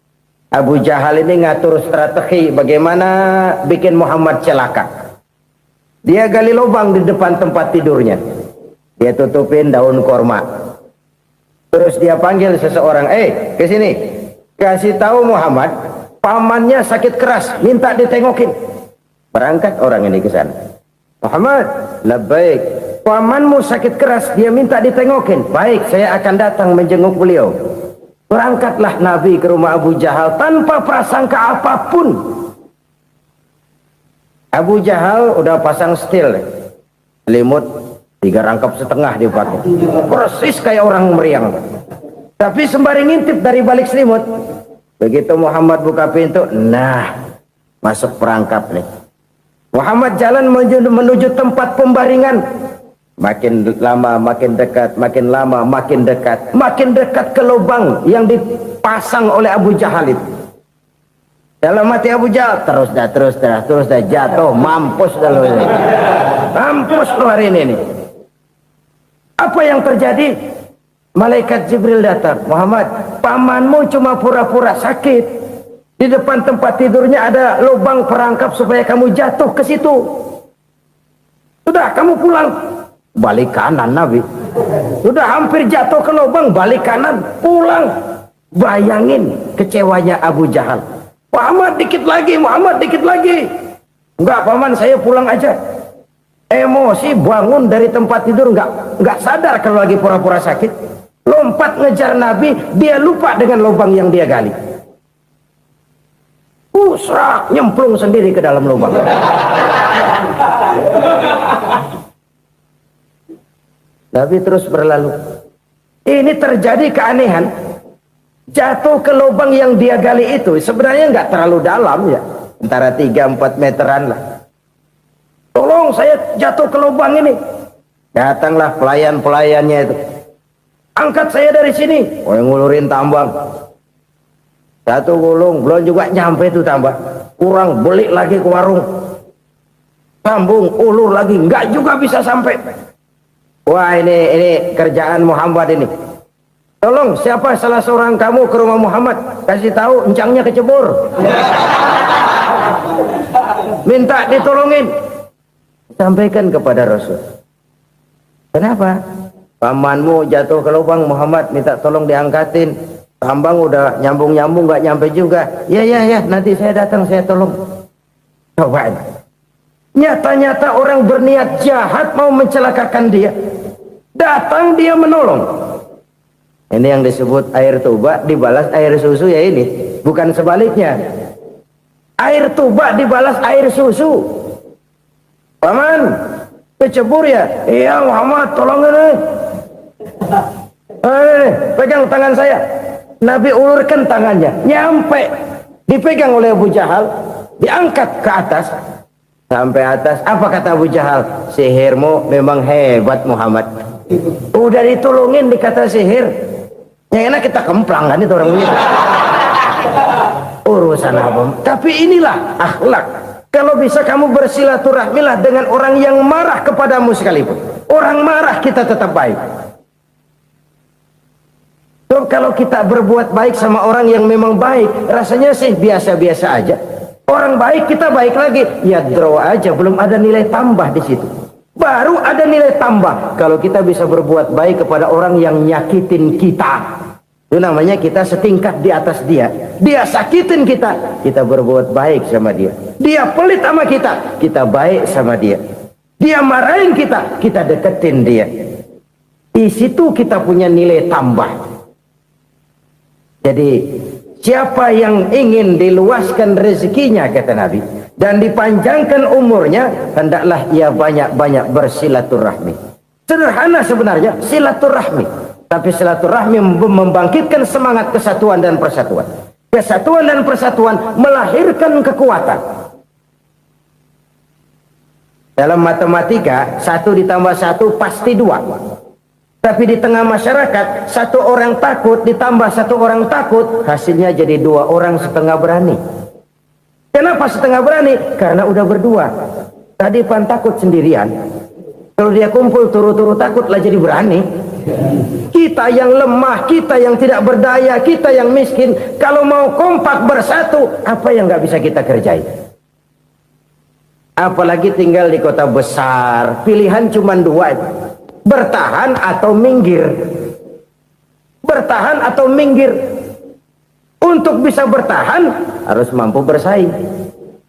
Speaker 1: Abu Jahal ini ngatur strategi bagaimana bikin Muhammad celaka. Dia gali lubang di depan tempat tidurnya. Dia tutupin daun korma. Terus dia panggil seseorang, ke sini. Kasih tahu Muhammad, pamannya sakit keras, minta ditengokin. Berangkat orang ini ke sana. Muhammad, labbaik. Pamanmu sakit keras, dia minta ditengokin. Baik, saya akan datang menjenguk beliau. Berangkatlah Nabi ke rumah Abu Jahal tanpa prasangka apapun. Abu Jahal udah pasang setil, selimut 3 rangkap setengah dipakai, persis kayak orang meriang. Tapi sembari ngintip dari balik selimut, begitu Muhammad buka pintu, nah masuk perangkap nih. Muhammad jalan menuju tempat pembaringan. Makin lama makin dekat, makin lama makin dekat, makin dekat ke lubang yang dipasang oleh Abu Jahal itu. Dalam hati Abu Jahal, terus dah jatuh, mampus dah lo ini. Mampus lo hari ini nih. Apa yang terjadi? Malaikat Jibril datang. Muhammad, pamanmu cuma pura-pura sakit. Di depan tempat tidurnya ada lubang perangkap supaya kamu jatuh ke situ. Sudah, kamu pulang. Balik kanan Nabi. Sudah hampir jatuh ke lubang, balik kanan, pulang. Bayangin kecewanya Abu Jahal. Muhammad dikit lagi, Muhammad dikit lagi. Enggak paman, saya pulang aja. Emosi bangun dari tempat tidur, enggak sadar kalau lagi pura-pura sakit. Lompat ngejar Nabi, dia lupa dengan lubang yang dia gali. Serak, nyemplung sendiri ke dalam lubang. Nabi terus berlalu. Ini terjadi keanehan. Jatuh ke lubang yang dia gali itu sebenarnya nggak terlalu dalam ya, antara 3-4 meteran lah. Tolong saya jatuh ke lubang ini. Datanglah pelayan-pelayannya itu. Angkat saya dari sini. Oh, yang ngulurin tambang. Satu gulung, belum juga nyampe itu tambang. Kurang, beli lagi ke warung. Sambung, ulur lagi, nggak juga bisa sampai. Wah, ini kerjaan Muhammad ini. Tolong, siapa salah seorang kamu ke rumah Muhammad, kasih tahu encangnya kecebur. Minta ditolongin. Sampaikan kepada Rasul. Kenapa? Pamanmu jatuh ke lubang, Muhammad minta tolong diangkatin. Tambang udah nyambung-nyambung nggak nyampe juga. Ya, nanti saya datang, saya tolong. Coba. Nyata-nyata orang berniat jahat mau mencelakakan dia. Datang dia menolong. Ini yang disebut air tuba dibalas air susu ya ini. Bukan sebaliknya. Air tuba dibalas air susu. Paman, kecebur ya? Iya Muhammad, tolong ini. Pegang tangan saya. Nabi ulurkan tangannya. Nyampe. Dipegang oleh Abu Jahal. Diangkat ke atas. Sampai atas. Apa kata Abu Jahal? Sihirmu memang hebat Muhammad. Udah ditolongin dikata sihir. Yang enak kita kemplang kan itu orang begitu. Urusan apa? Tapi inilah akhlak. Kalau bisa kamu bersilaturahmilah dengan orang yang marah kepadamu sekalipun. Orang marah kita tetap baik. So, kalau kita berbuat baik sama orang yang memang baik, rasanya sih biasa-biasa aja. Orang baik kita baik lagi, ya draw aja, belum ada nilai tambah di situ. Baru ada nilai tambah kalau kita bisa berbuat baik kepada orang yang nyakitin kita. Itu namanya kita setingkat di atas dia. Dia sakitin kita, kita berbuat baik sama dia. Dia pelit sama kita, kita baik sama dia. Dia marahin kita, kita deketin dia. Di situ kita punya nilai tambah. Jadi siapa yang ingin diluaskan rezekinya kata Nabi dan dipanjangkan umurnya, hendaklah ia banyak-banyak bersilaturahmi. Sederhana sebenarnya silaturahmi. Tapi silaturahmi membangkitkan semangat kesatuan dan persatuan. Kesatuan dan persatuan melahirkan kekuatan. Dalam matematika, 1 ditambah 1 pasti 2. Tapi di tengah masyarakat, 1 orang takut ditambah 1 orang takut, hasilnya jadi 2 orang setengah berani. Kenapa setengah berani? Karena udah berdua. Tadi pan takut sendirian. Kalau dia kumpul turu-turu takutlah jadi berani. Kita yang lemah, kita yang tidak berdaya, kita yang miskin, kalau mau kompak bersatu, apa yang nggak bisa kita kerjain? Apalagi tinggal di kota besar, pilihan cuma 2, bertahan atau minggir. Bertahan atau minggir. Untuk bisa bertahan harus mampu bersaing.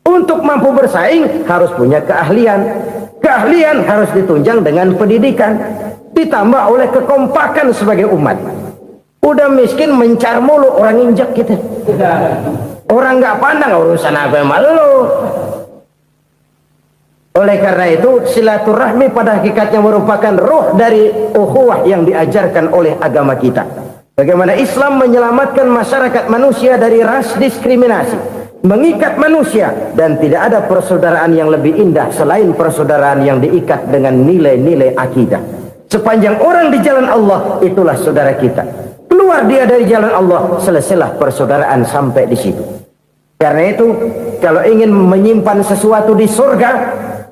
Speaker 1: Untuk mampu bersaing harus punya keahlian. Keahlian harus ditunjang dengan pendidikan, ditambah oleh kekompakan sebagai umat. Udah miskin mencar mulu, orang injak kita. Orang nggak pandang urusan apa malu. Oleh karena itu silaturahmi pada hakikatnya merupakan roh dari ukhuwah yang diajarkan oleh agama kita. Bagaimana Islam menyelamatkan masyarakat manusia dari ras diskriminasi, mengikat manusia, dan tidak ada persaudaraan yang lebih indah selain persaudaraan yang diikat dengan nilai-nilai akidah. Sepanjang orang di jalan Allah, itulah saudara kita. Keluar dia dari jalan Allah, selesailah persaudaraan sampai di situ. Karena itu, kalau ingin menyimpan sesuatu di surga,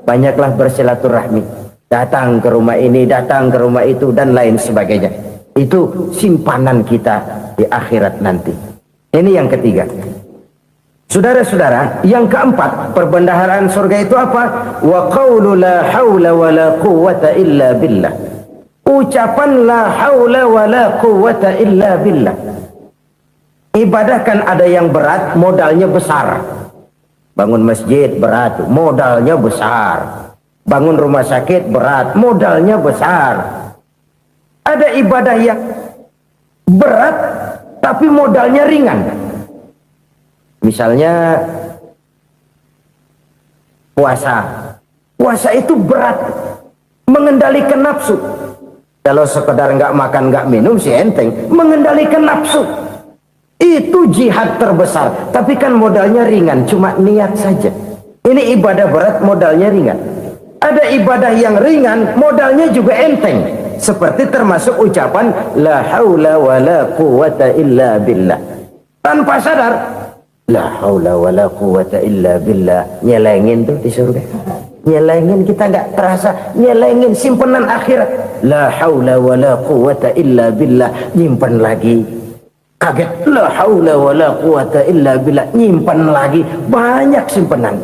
Speaker 1: banyaklah bersilaturahmi. Datang ke rumah ini, datang ke rumah itu, dan lain sebagainya. Itu simpanan kita di akhirat nanti. Ini yang ketiga. Saudara-saudara, yang keempat, perbendaharaan surga itu apa? Wa qawlu la hawla wa la quwwata illa billah. Ucapan la hawla wa la quwwata illa billah. Ibadah kan ada yang berat, modalnya besar. Bangun masjid berat, modalnya besar. Bangun rumah sakit berat, modalnya besar. Ada ibadah yang berat, tapi modalnya ringan. Misalnya puasa. Puasa itu berat, mengendalikan nafsu. Kalau sekedar nggak makan nggak minum sih enteng. Mengendalikan nafsu itu jihad terbesar. Tapi kan modalnya ringan, cuma niat saja. Ini ibadah berat, modalnya ringan. Ada ibadah yang ringan, modalnya juga enteng. Seperti termasuk ucapan la haula wa la quwwata illa billah. Tanpa sadar, la haula wa la quwwata illa billah. Nyelengin tuh di surga. Nyelengin, kita nggak terasa. Nyelengin simpenan akhirat. La haula wa la quwwata illa billah. Nyimpan lagi. Kaget. La haula wa la quwwata illa billah. Nyimpan lagi. Banyak simpenan.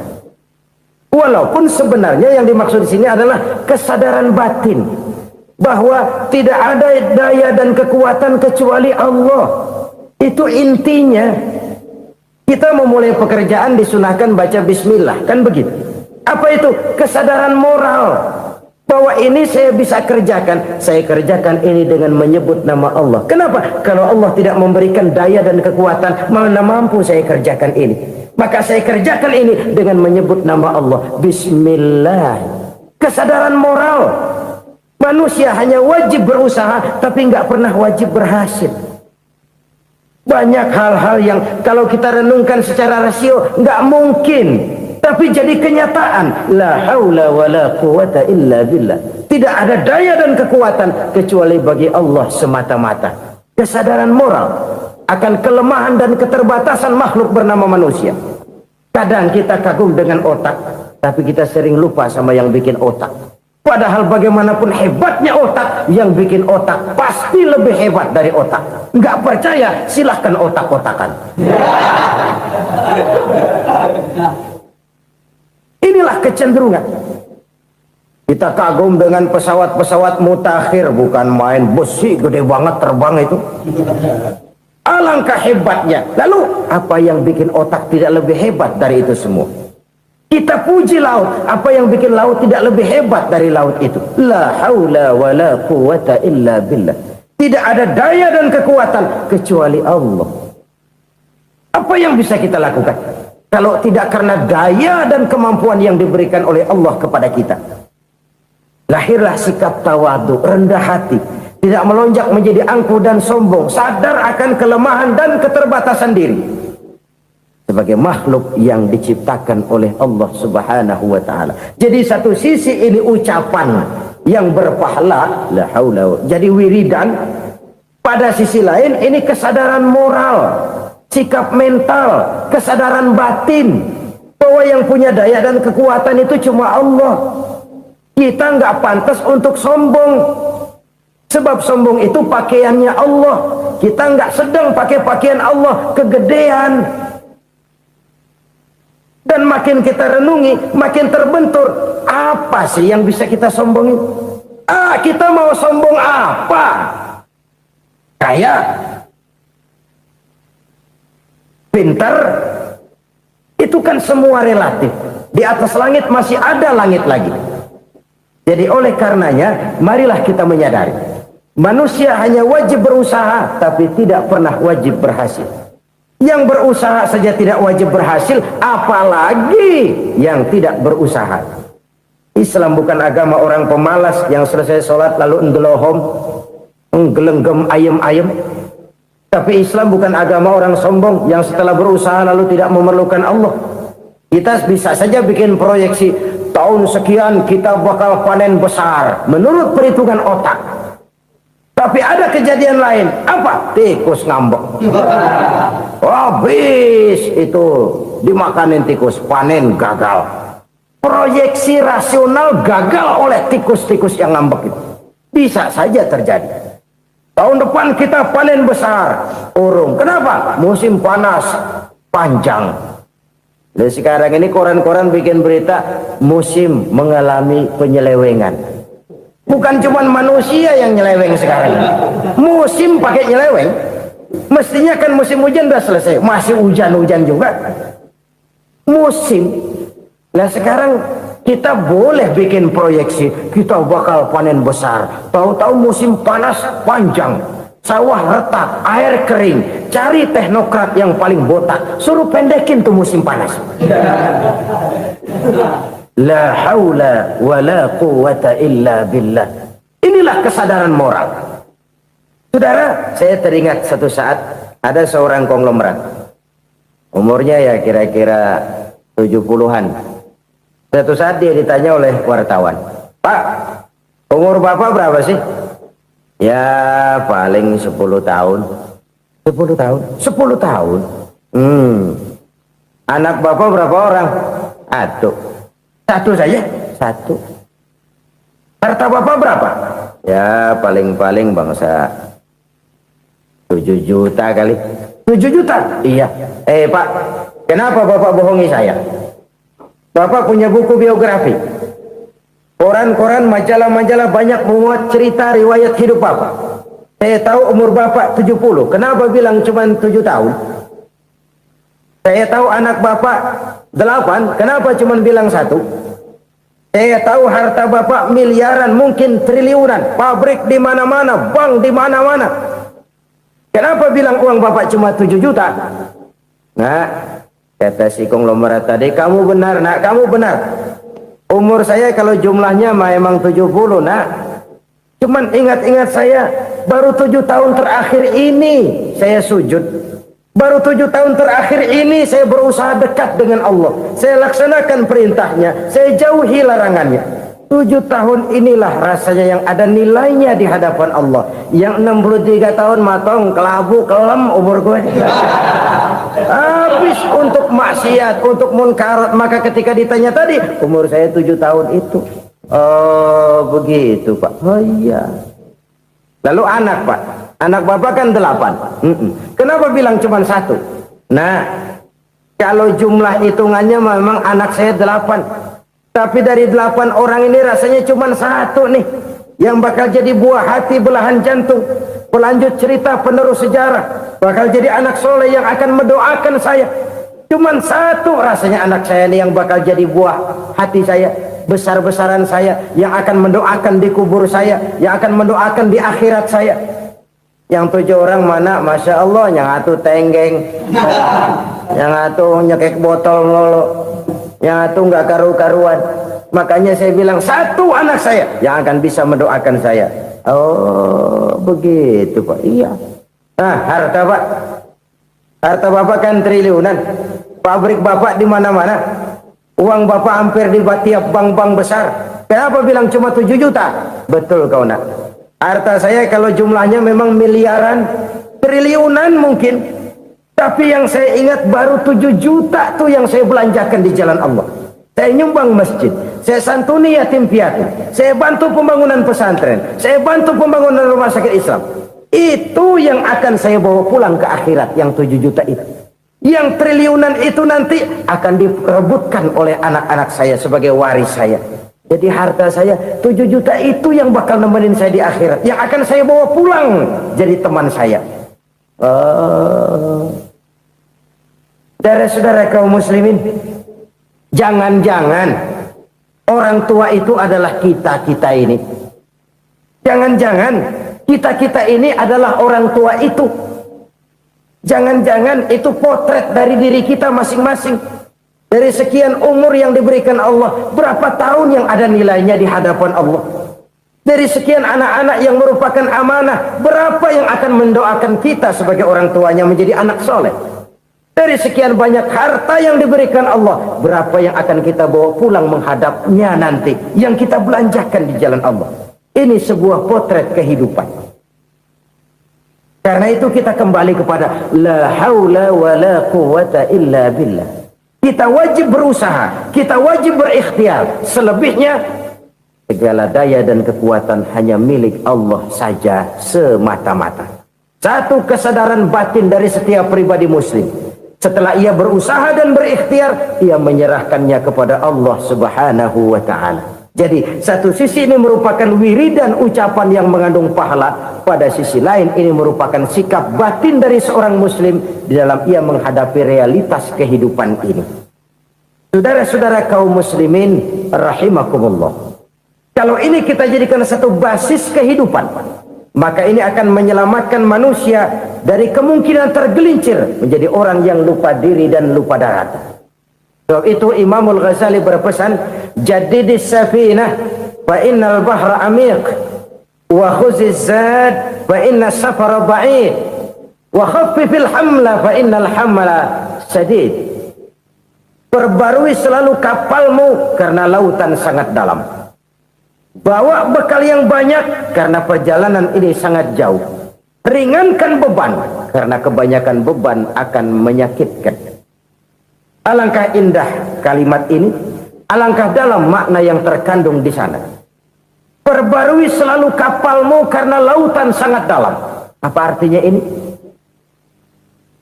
Speaker 1: Walaupun sebenarnya yang dimaksud di sini adalah kesadaran batin. Bahwa tidak ada daya dan kekuatan kecuali Allah. Itu intinya. Kita memulai pekerjaan disunahkan baca bismillah, kan begitu. Apa itu? Kesadaran moral bahwa ini saya bisa kerjakan, saya kerjakan ini dengan menyebut nama Allah. Kenapa? Kalau Allah tidak memberikan daya dan kekuatan, mana mampu saya kerjakan ini. Maka saya kerjakan ini dengan menyebut nama Allah. Bismillah. Kesadaran moral. Manusia hanya wajib berusaha, tapi nggak pernah wajib berhasil. Banyak hal-hal yang kalau kita renungkan secara rasio nggak mungkin, tapi jadi kenyataan. La haula wa la quwata illa billah. Tidak ada daya dan kekuatan kecuali bagi Allah semata-mata. Kesadaran moral akan kelemahan dan keterbatasan makhluk bernama manusia. Kadang kita kagum dengan otak, tapi kita sering lupa sama yang bikin otak. Padahal bagaimanapun hebatnya otak, yang bikin otak pasti lebih hebat dari otak. Nggak percaya, silahkan otak-otakan. Inilah kecenderungan. Kita kagum dengan pesawat-pesawat mutakhir, bukan main, besi gede banget terbang itu. Alangkah hebatnya. Lalu apa yang bikin otak tidak lebih hebat dari itu semua? Kita puji laut, apa yang bikin laut tidak lebih hebat dari laut itu? La haula wa la quwata illa billah. Tidak ada daya dan kekuatan kecuali Allah. Apa yang bisa kita lakukan kalau tidak karena daya dan kemampuan yang diberikan oleh Allah kepada kita? Lahirlah sikap tawadu, rendah hati, tidak melonjak menjadi angkuh dan sombong, sadar akan kelemahan dan keterbatasan diri. Sebagai makhluk yang diciptakan oleh Allah Subhanahu wa ta'ala. Jadi satu sisi ini ucapan yang berpahala, la haula, jadi wiridan. Pada sisi lain ini kesadaran moral, sikap mental, kesadaran batin, bahwa yang punya daya dan kekuatan itu cuma Allah. Kita nggak pantas untuk sombong, sebab sombong itu pakaiannya Allah. Kita nggak sedang pakai pakaian Allah, kegedean. Dan makin kita renungi, makin terbentur. Apa sih yang bisa kita sombongin? Kita mau sombong apa? Kaya? Pintar? Itu kan semua relatif. Di atas langit masih ada langit lagi. Jadi oleh karenanya, marilah kita menyadari. Manusia hanya wajib berusaha, tapi tidak pernah wajib berhasil. Yang berusaha saja tidak wajib berhasil, apalagi yang tidak berusaha. Islam bukan agama orang pemalas yang selesai sholat lalu endelohom, nggelenggem ayem-ayem. Tapi Islam bukan agama orang sombong yang setelah berusaha lalu tidak memerlukan Allah. Kita bisa saja bikin proyeksi, tahun sekian kita bakal panen besar menurut perhitungan otak. Tapi ada kejadian lain. Apa? Tikus ngambek. Habis itu dimakanin tikus, panen gagal. Proyeksi rasional gagal oleh tikus-tikus yang ngambek itu. Bisa saja terjadi. Tahun depan kita panen besar, urung. Kenapa? Musim panas panjang. Dan sekarang ini koran-koran bikin berita musim mengalami penyelewengan. Bukan cuma manusia yang nyeleweng sekarang. Musim pakai nyeleweng. Mestinya kan musim hujan udah selesai, masih hujan-hujan juga. Musim. Nah sekarang kita boleh bikin proyeksi, kita bakal panen besar. Tahu-tahu musim panas panjang, sawah retak, air kering. Cari teknokrat yang paling botak, suruh pendekin tuh musim panas. La haula wa la quwata illa billah. Inilah kesadaran moral. Saudara, saya teringat satu saat ada seorang konglomerat. Umurnya ya kira-kira 70-an. Satu saat dia ditanya oleh wartawan, "Pak, umur Bapak berapa sih?" "Ya paling 10 tahun." 10 tahun? 10 tahun? Anak Bapak berapa orang? Satu saja? Satu. Harta Bapak berapa? Ya paling-paling bangsa 7 juta kali. 7 juta? Iya. Pak, kenapa Bapak bohongi saya? Bapak punya buku biografi. Koran-koran, majalah-majalah banyak memuat cerita riwayat hidup Bapak. Saya tahu umur Bapak 70. Kenapa bilang cuma 7 tahun? Saya tahu anak Bapak 8. Kenapa cuma bilang 1? Saya tahu harta bapak miliaran, mungkin triliunan, pabrik di mana-mana, bank di mana-mana. Kenapa bilang uang bapak cuma 7 juta? Nah, kata si konglomerat tadi, kamu benar nak, kamu benar. Umur saya kalau jumlahnya memang 70 nak. Cuman ingat-ingat saya, baru 7 tahun terakhir ini saya sujud. Baru 7 tahun terakhir ini saya berusaha dekat dengan Allah. Saya laksanakan perintahnya, saya jauhi larangannya. 7 tahun inilah rasanya yang ada nilainya di hadapan Allah. Yang 63 tahun matong, kelabu, kelem umur gue. Habis untuk maksiat, untuk munkarat. Maka ketika ditanya tadi, umur saya 7 tahun itu. Oh begitu Pak. Oh iya. Lalu anak Pak, anak bapak kan 8. Kenapa bilang cuma 1? Nah, kalau jumlah hitungannya memang anak saya 8. Tapi dari 8 orang ini rasanya cuma 1 nih yang bakal jadi buah hati, belahan jantung, pelanjut cerita, penerus sejarah, bakal jadi anak soleh yang akan mendoakan saya. Cuma 1 rasanya anak saya ini yang bakal jadi buah hati saya, besar-besaran saya, yang akan mendoakan di kubur saya, yang akan mendoakan di akhirat saya. Yang 7 orang mana? Masya Allah, yang 1 tenggeng, yang 1 nyekek botol mulu, yang 1 nggak karu-karuan. Makanya saya bilang 1 anak saya yang akan bisa mendoakan saya. Oh begitu Pak. Iya. Nah harta Pak, harta bapak kan triliunan, pabrik bapak di mana-mana, uang bapak hampir di tiap bank-bank besar. Kenapa bilang cuma 7 juta? Betul kau nak. Harta saya kalau jumlahnya memang miliaran, triliunan mungkin. Tapi yang saya ingat baru 7 juta tuh yang saya belanjakan di jalan Allah. Saya nyumbang masjid, saya santuni yatim piatu, saya bantu pembangunan pesantren, saya bantu pembangunan rumah sakit Islam. Itu yang akan saya bawa pulang ke akhirat, yang 7 juta itu. Yang triliunan itu nanti akan diperebutkan oleh anak-anak saya sebagai waris saya. Jadi harta saya 7 juta itu yang bakal nemenin saya di akhirat, yang akan saya bawa pulang jadi teman saya. Saudara-saudara kaum muslimin, jangan-jangan orang tua itu adalah kita-kita ini. Jangan-jangan kita-kita ini adalah orang tua itu. Jangan-jangan itu potret dari diri kita masing-masing. Dari sekian umur yang diberikan Allah, berapa tahun yang ada nilainya di hadapan Allah? Dari sekian anak-anak yang merupakan amanah, berapa yang akan mendoakan kita sebagai orang tuanya menjadi anak soleh? Dari sekian banyak harta yang diberikan Allah, berapa yang akan kita bawa pulang menghadapnya nanti, yang kita belanjakan di jalan Allah? Ini sebuah potret kehidupan. Karena itu kita kembali kepada la haula wa la quwata illa billah. Kita wajib berusaha, kita wajib berikhtiar. Selebihnya segala daya dan kekuatan hanya milik Allah saja semata-mata. Satu kesadaran batin dari setiap pribadi muslim. Setelah ia berusaha dan berikhtiar, ia menyerahkannya kepada Allah Subhanahu wa ta'ala. Jadi satu sisi ini merupakan wiridan ucapan yang mengandung pahala, pada sisi lain ini merupakan sikap batin dari seorang muslim di dalam ia menghadapi realitas kehidupan ini. Saudara-saudara kaum muslimin rahimakumullah, kalau ini kita jadikan satu basis kehidupan, maka ini akan menyelamatkan manusia dari kemungkinan tergelincir menjadi orang yang lupa diri dan lupa darat. Sebab itu Imamul Ghazali berpesan, jadidis safinah fa innal bahra amiq wa khuziz zad fa inna safara ba'id wa khaffifil hamla fa innal hamla sadid. Perbarui selalu kapalmu karena lautan sangat dalam. Bawa bekal yang banyak karena perjalanan ini sangat jauh. Ringankan beban karena kebanyakan beban akan menyakitkan. Alangkah indah kalimat ini, alangkah dalam makna yang terkandung di sana. Perbarui selalu kapalmu karena lautan sangat dalam. Apa artinya ini?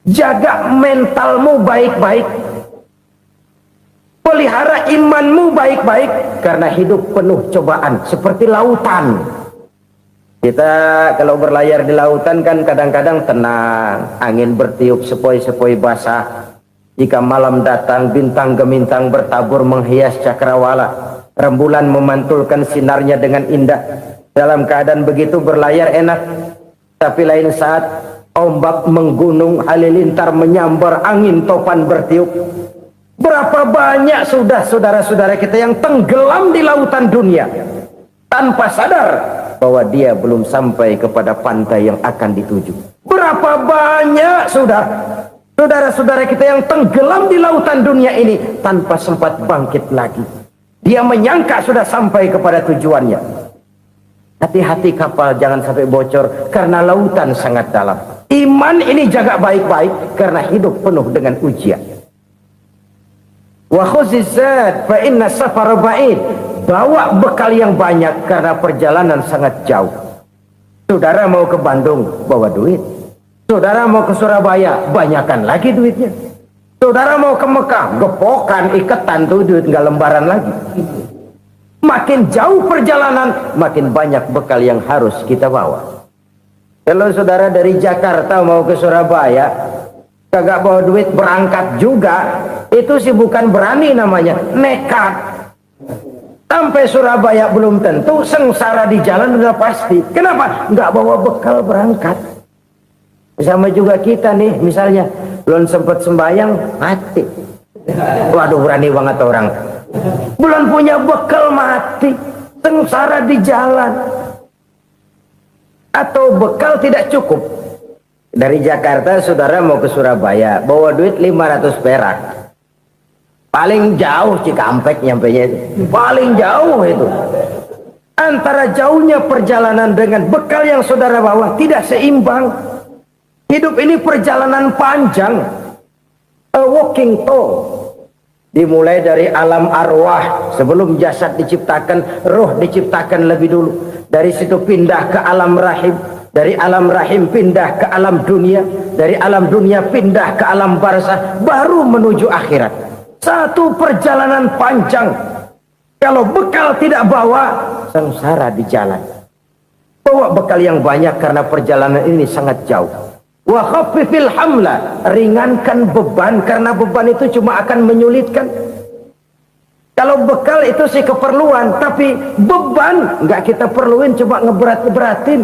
Speaker 1: Jaga mentalmu baik-baik. Pelihara imanmu baik-baik karena hidup penuh cobaan seperti lautan. Kita kalau berlayar di lautan kan kadang-kadang tenang, angin bertiup sepoi-sepoi basah. Jika malam datang bintang gemintang bertabur menghias cakrawala. rembulan memantulkan sinarnya dengan indah. Dalam keadaan begitu berlayar enak, tapi lain saat ombak menggunung, halilintar menyambar, angin topan bertiup. Berapa banyak sudah saudara-saudara kita yang tenggelam di lautan dunia tanpa sadar bahwa dia belum sampai kepada pantai yang akan dituju. Berapa banyak sudah saudara-saudara kita yang tenggelam di lautan dunia ini tanpa sempat bangkit lagi. Dia menyangka sudah sampai kepada tujuannya. Hati-hati kapal jangan sampai bocor karena lautan sangat dalam. Iman ini jaga baik-baik karena hidup penuh dengan ujian. Wa khuzizat fa inna safar ba'id. Bawa bekal yang banyak karena perjalanan sangat jauh. Saudara mau ke Bandung, bawa duit. Saudara mau ke Surabaya, banyakan lagi duitnya. Saudara mau ke Mekah, gepokan, iketan tuh duit nggak lembaran lagi. Makin jauh perjalanan, makin banyak bekal yang harus kita bawa. Kalau saudara dari Jakarta mau ke Surabaya, kagak bawa duit berangkat juga, itu sih bukan berani namanya, nekat. Sampai Surabaya belum tentu, sengsara di jalan udah pasti. Kenapa? Nggak bawa bekal berangkat. Sama juga kita nih, misalnya belum sempat sembahyang, mati. Waduh, berani banget orang. Belum punya bekal, mati, sengsara di jalan. Atau bekal tidak cukup. Dari Jakarta saudara mau ke Surabaya, bawa duit 500 perak. Paling jauh Cikampek nyampenya itu. Paling jauh itu. Antara jauhnya perjalanan dengan bekal yang saudara bawa tidak seimbang. Hidup ini perjalanan panjang. A walking tour. Dimulai dari alam arwah, sebelum jasad diciptakan, roh diciptakan lebih dulu. Dari situ pindah ke alam rahim, dari alam rahim pindah ke alam dunia, dari alam dunia pindah ke alam barzah, baru menuju akhirat. Satu perjalanan panjang. Kalau bekal tidak bawa, sengsara di jalan. Bawa bekal yang banyak karena perjalanan ini sangat jauh. Wa khaffifil hamla, ringankan beban karena beban itu cuma akan menyulitkan. Kalau bekal itu sih keperluan, tapi beban nggak kita perluin, cuma ngeberat-beratin.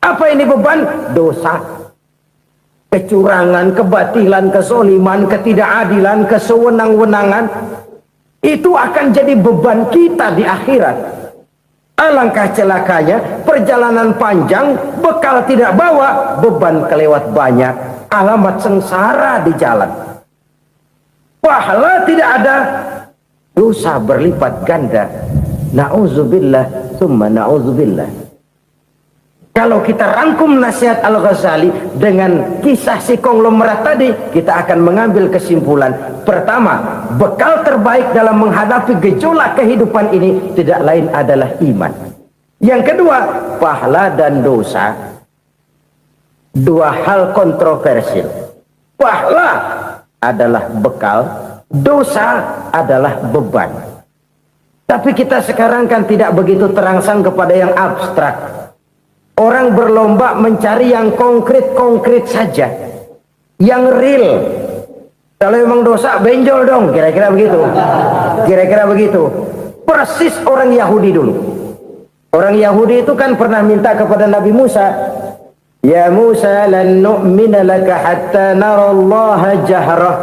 Speaker 1: Apa ini beban? Dosa, kecurangan, kebatilan, kesoliman, ketidakadilan, kesewenang-wenangan. Itu akan jadi beban kita di akhirat. Alangkah celakanya, perjalanan panjang, bekal tidak bawa, beban kelewat banyak, alamat sengsara di jalan. Pahala tidak ada, dosa berlipat ganda. Na'udzubillah, summa na'udzubillah. Kalau kita rangkum nasihat Al-Ghazali dengan kisah si konglomerat tadi, kita akan mengambil kesimpulan. Pertama, bekal terbaik dalam menghadapi gejolak kehidupan ini tidak lain adalah iman. Yang kedua, pahala dan dosa. Dua hal kontroversial. Pahala adalah bekal, dosa adalah beban. Tapi kita sekarang kan tidak begitu terangsang kepada yang abstrak. Orang berlomba mencari yang konkret-konkret saja, yang real. Kalau memang dosa, benjol dong, kira-kira begitu. Kira-kira begitu. Persis orang Yahudi dulu. Orang Yahudi itu kan pernah minta kepada Nabi Musa, Ya Musa, lan nu'mina laka hatta narallaha jahrah.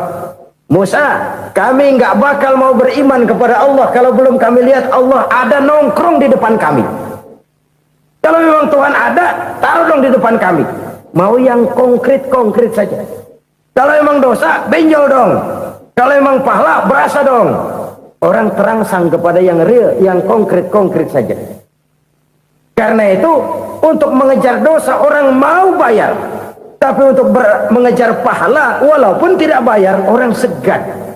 Speaker 1: Musa, kami nggak bakal mau beriman kepada Allah kalau belum kami lihat Allah ada nongkrong di depan kami. Kalau memang Tuhan ada, taruh dong di depan kami. Mau yang konkret-konkret saja. Kalau memang dosa, benjol dong. Kalau memang pahala, berasa dong. Orang terangsang kepada yang real, yang konkret-konkret saja. Karena itu, untuk mengejar dosa, orang mau bayar. Tapi untuk mengejar pahala, walaupun tidak bayar, orang segan.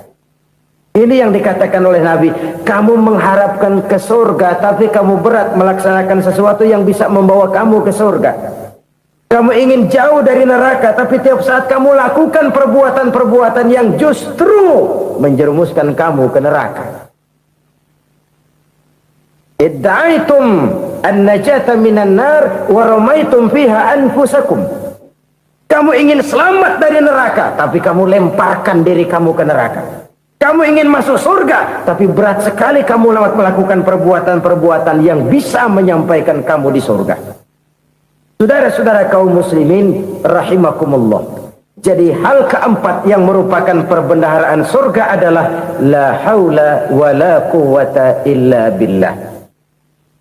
Speaker 1: Ini yang dikatakan oleh Nabi, kamu mengharapkan ke surga, tapi kamu berat melaksanakan sesuatu yang bisa membawa kamu ke surga. Kamu ingin jauh dari neraka, tapi tiap saat kamu lakukan perbuatan-perbuatan yang justru menjerumuskan kamu ke neraka. Idda'aitum an-najata minan nar wa ramaitum fiha anfusakum. Kamu ingin selamat dari neraka, tapi kamu lemparkan diri kamu ke neraka. Kamu ingin masuk surga, tapi berat sekali kamu melakukan perbuatan-perbuatan yang bisa menyampaikan kamu di surga. Saudara-saudara kaum muslimin rahimakumullah. Jadi hal keempat yang merupakan perbendaharaan surga adalah la haula wa la quwwata illa billah.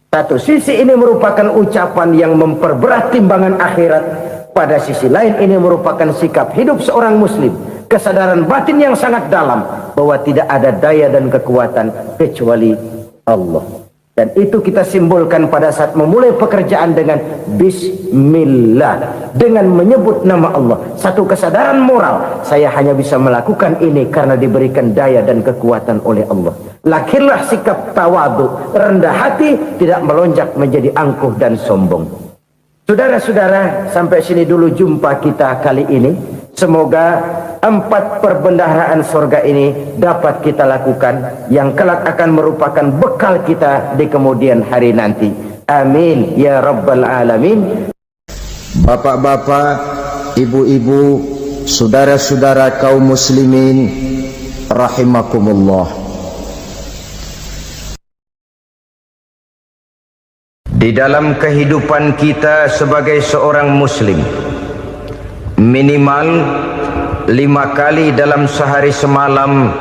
Speaker 1: Satu sisi ini merupakan ucapan yang memperberat timbangan akhirat. Pada sisi lain ini merupakan sikap hidup seorang muslim. Kesadaran batin yang sangat dalam bahwa tidak ada daya dan kekuatan kecuali Allah. Dan itu kita simbolkan pada saat memulai pekerjaan dengan Bismillah, dengan menyebut nama Allah. Satu kesadaran moral, saya hanya bisa melakukan ini karena diberikan daya dan kekuatan oleh Allah. Lahirlah sikap tawadu, rendah hati, tidak melonjak menjadi angkuh dan sombong. Saudara-saudara, sampai sini dulu jumpa kita kali ini. Semoga 4 perbendaharaan surga ini dapat kita lakukan, yang kelak akan merupakan bekal kita di kemudian hari nanti. Amin ya rabbal alamin. Bapak-bapak, ibu-ibu, saudara-saudara kaum muslimin rahimakumullah. Di dalam kehidupan kita sebagai seorang muslim, minimal 5 kali dalam sehari semalam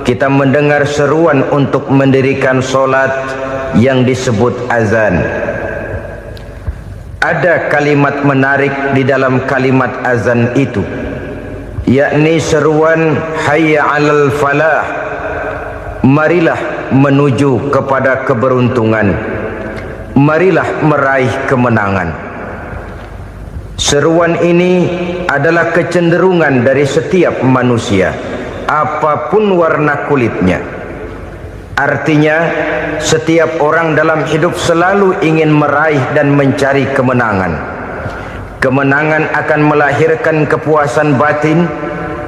Speaker 1: kita mendengar seruan untuk mendirikan solat yang disebut azan. Ada kalimat menarik di dalam kalimat azan itu, yakni seruan hayya 'alal falah, marilah menuju kepada keberuntungan, marilah meraih kemenangan. Seruan ini adalah kecenderungan dari setiap manusia, apapun warna kulitnya. Artinya, setiap orang dalam hidup selalu ingin meraih dan mencari kemenangan. Kemenangan akan melahirkan kepuasan batin,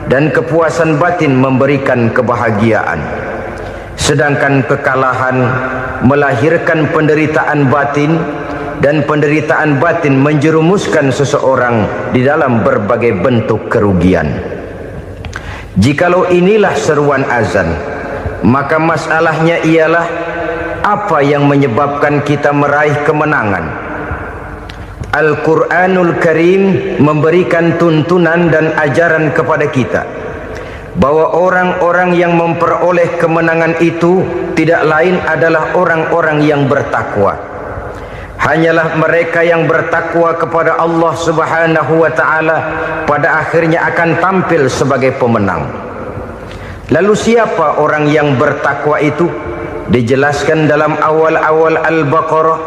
Speaker 1: dan kepuasan batin memberikan kebahagiaan. Sedangkan kekalahan melahirkan penderitaan batin, dan penderitaan batin menjerumuskan seseorang di dalam berbagai bentuk kerugian. Jikalau inilah seruan azan, maka masalahnya ialah apa yang menyebabkan kita meraih kemenangan. Al-Quranul Karim memberikan tuntunan dan ajaran kepada kita bahwa orang-orang yang memperoleh kemenangan itu tidak lain adalah orang-orang yang bertakwa. Hanyalah mereka yang bertakwa kepada Allah Subhanahu wa ta'ala pada akhirnya akan tampil sebagai pemenang. Lalu siapa orang yang bertakwa itu? Dijelaskan dalam awal-awal Al-Baqarah,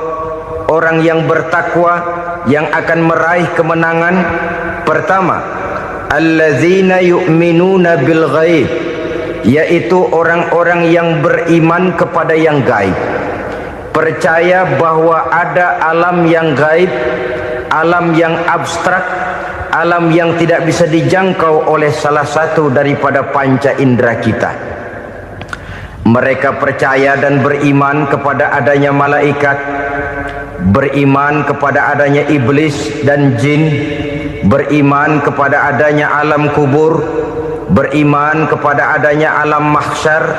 Speaker 1: orang yang bertakwa yang akan meraih kemenangan. Pertama, allazina yu'minuna bil ghaib, yaitu orang-orang yang beriman kepada yang gaib. Percaya bahwa ada alam yang gaib, alam yang abstrak, alam yang tidak bisa dijangkau oleh salah satu daripada panca indera kita. Mereka percaya dan beriman kepada adanya malaikat, beriman kepada adanya iblis dan jin, beriman kepada adanya alam kubur, beriman kepada adanya alam mahsyar,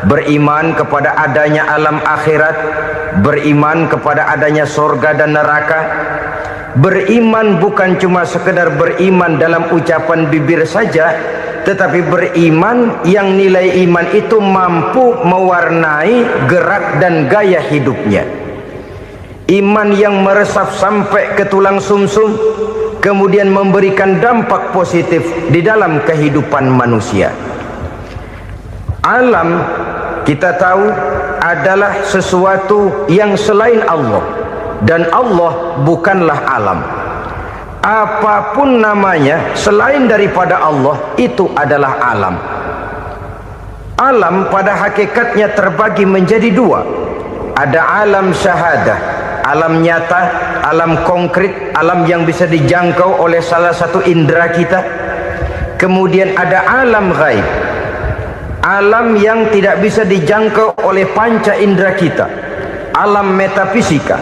Speaker 1: beriman kepada adanya alam akhirat, beriman kepada adanya surga dan neraka. Beriman bukan cuma sekedar beriman dalam ucapan bibir saja, tetapi beriman yang nilai iman itu mampu mewarnai gerak dan gaya hidupnya. Iman yang meresap sampai ke tulang sumsum, kemudian memberikan dampak positif di dalam kehidupan manusia. Alam, kita tahu, adalah sesuatu yang selain Allah, dan Allah bukanlah alam. Apapun namanya selain daripada Allah, itu adalah alam. Alam pada hakikatnya terbagi menjadi 2. Ada alam syahadah, alam nyata, alam konkret, alam yang bisa dijangkau oleh salah satu indera kita. Kemudian ada alam ghaib, alam yang tidak bisa dijangkau oleh panca indera kita, alam metafisika,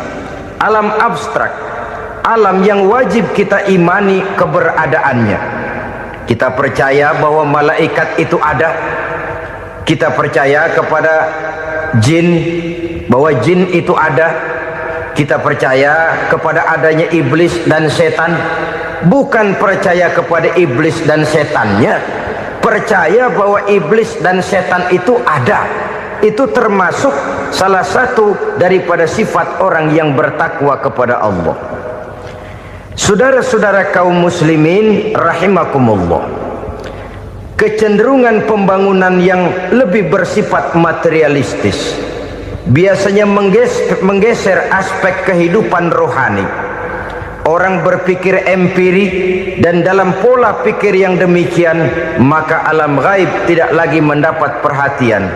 Speaker 1: alam abstrak, alam yang wajib kita imani keberadaannya. Kita percaya bahwa malaikat itu ada, Kita percaya kepada jin, bahwa jin itu ada. Kita percaya kepada adanya iblis dan setan. Bukan percaya kepada iblis dan setannya, percaya bahwa iblis dan setan itu ada. Itu termasuk salah satu daripada sifat orang yang bertakwa kepada Allah. Saudara-saudara kaum muslimin rahimakumullah, kecenderungan pembangunan yang lebih bersifat materialistis biasanya menggeser aspek kehidupan rohani. Orang berpikir empiri, dan dalam pola pikir yang demikian maka alam gaib tidak lagi mendapat perhatian.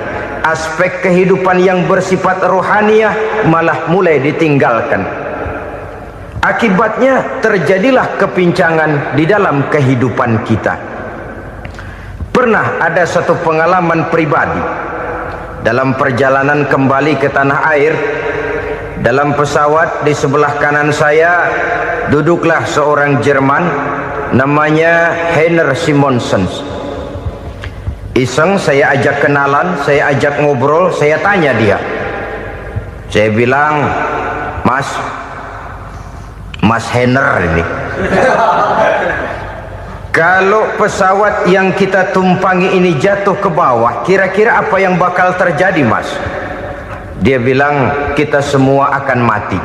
Speaker 1: Aspek kehidupan yang bersifat rohaniah malah mulai ditinggalkan. Akibatnya terjadilah kepincangan di dalam kehidupan kita. Pernah ada satu pengalaman pribadi dalam perjalanan kembali ke tanah air. Dalam pesawat di sebelah kanan saya duduklah seorang Jerman namanya Heiner Simonsen. Iseng saya ajak kenalan, saya ajak ngobrol, saya tanya dia. Saya bilang, Mas Heiner ini, kalau pesawat yang kita tumpangi ini jatuh ke bawah, kira-kira apa yang bakal terjadi, Mas? Dia bilang, kita semua akan mati.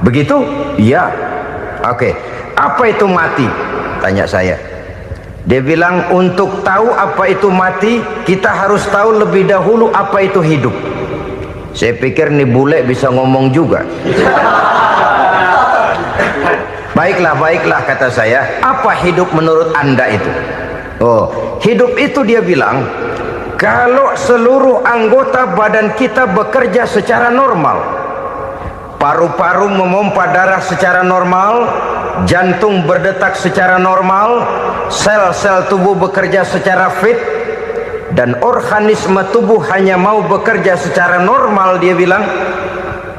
Speaker 1: Begitu? Iya. Oke. Apa itu mati? Tanya saya. Dia bilang, untuk tahu apa itu mati, kita harus tahu lebih dahulu apa itu hidup. Saya pikir nih bule bisa ngomong juga. Baiklah kata saya. Apa hidup menurut Anda itu? Oh, hidup itu dia bilang, kalau seluruh anggota badan kita bekerja secara normal, paru-paru memompa darah secara normal, jantung berdetak secara normal, sel-sel tubuh bekerja secara fit, dan organisme tubuh hanya mau bekerja secara normal, dia bilang,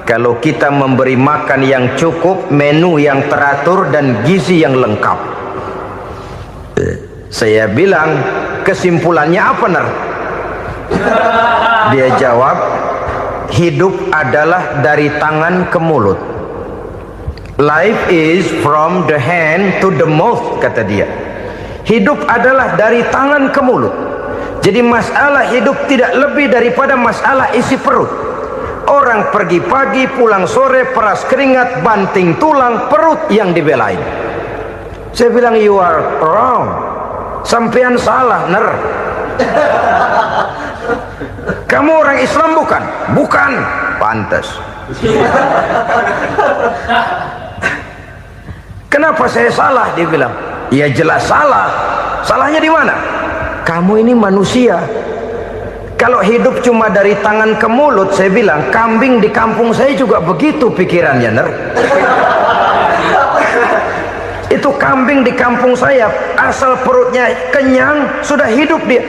Speaker 1: kalau kita memberi makan yang cukup, menu yang teratur, dan gizi yang lengkap. Saya bilang, kesimpulannya apa, Ner? Dia jawab, hidup adalah dari tangan ke mulut. Life is from the hand to the mouth, kata dia. Hidup adalah dari tangan ke mulut. Jadi masalah hidup tidak lebih daripada masalah isi perut. Orang pergi pagi, pulang sore, peras keringat, banting tulang, perut yang dibelain. Saya bilang, you are wrong. Sampean salah, Ner. Kamu orang Islam bukan? Bukan. Pantas. Kenapa saya salah? Dia bilang, ya jelas salah. Salahnya di mana? Kamu ini manusia. Kalau hidup cuma dari tangan ke mulut, saya bilang, kambing di kampung saya juga begitu pikirannya, Ner. Itu kambing di kampung saya, asal perutnya kenyang, sudah hidup dia.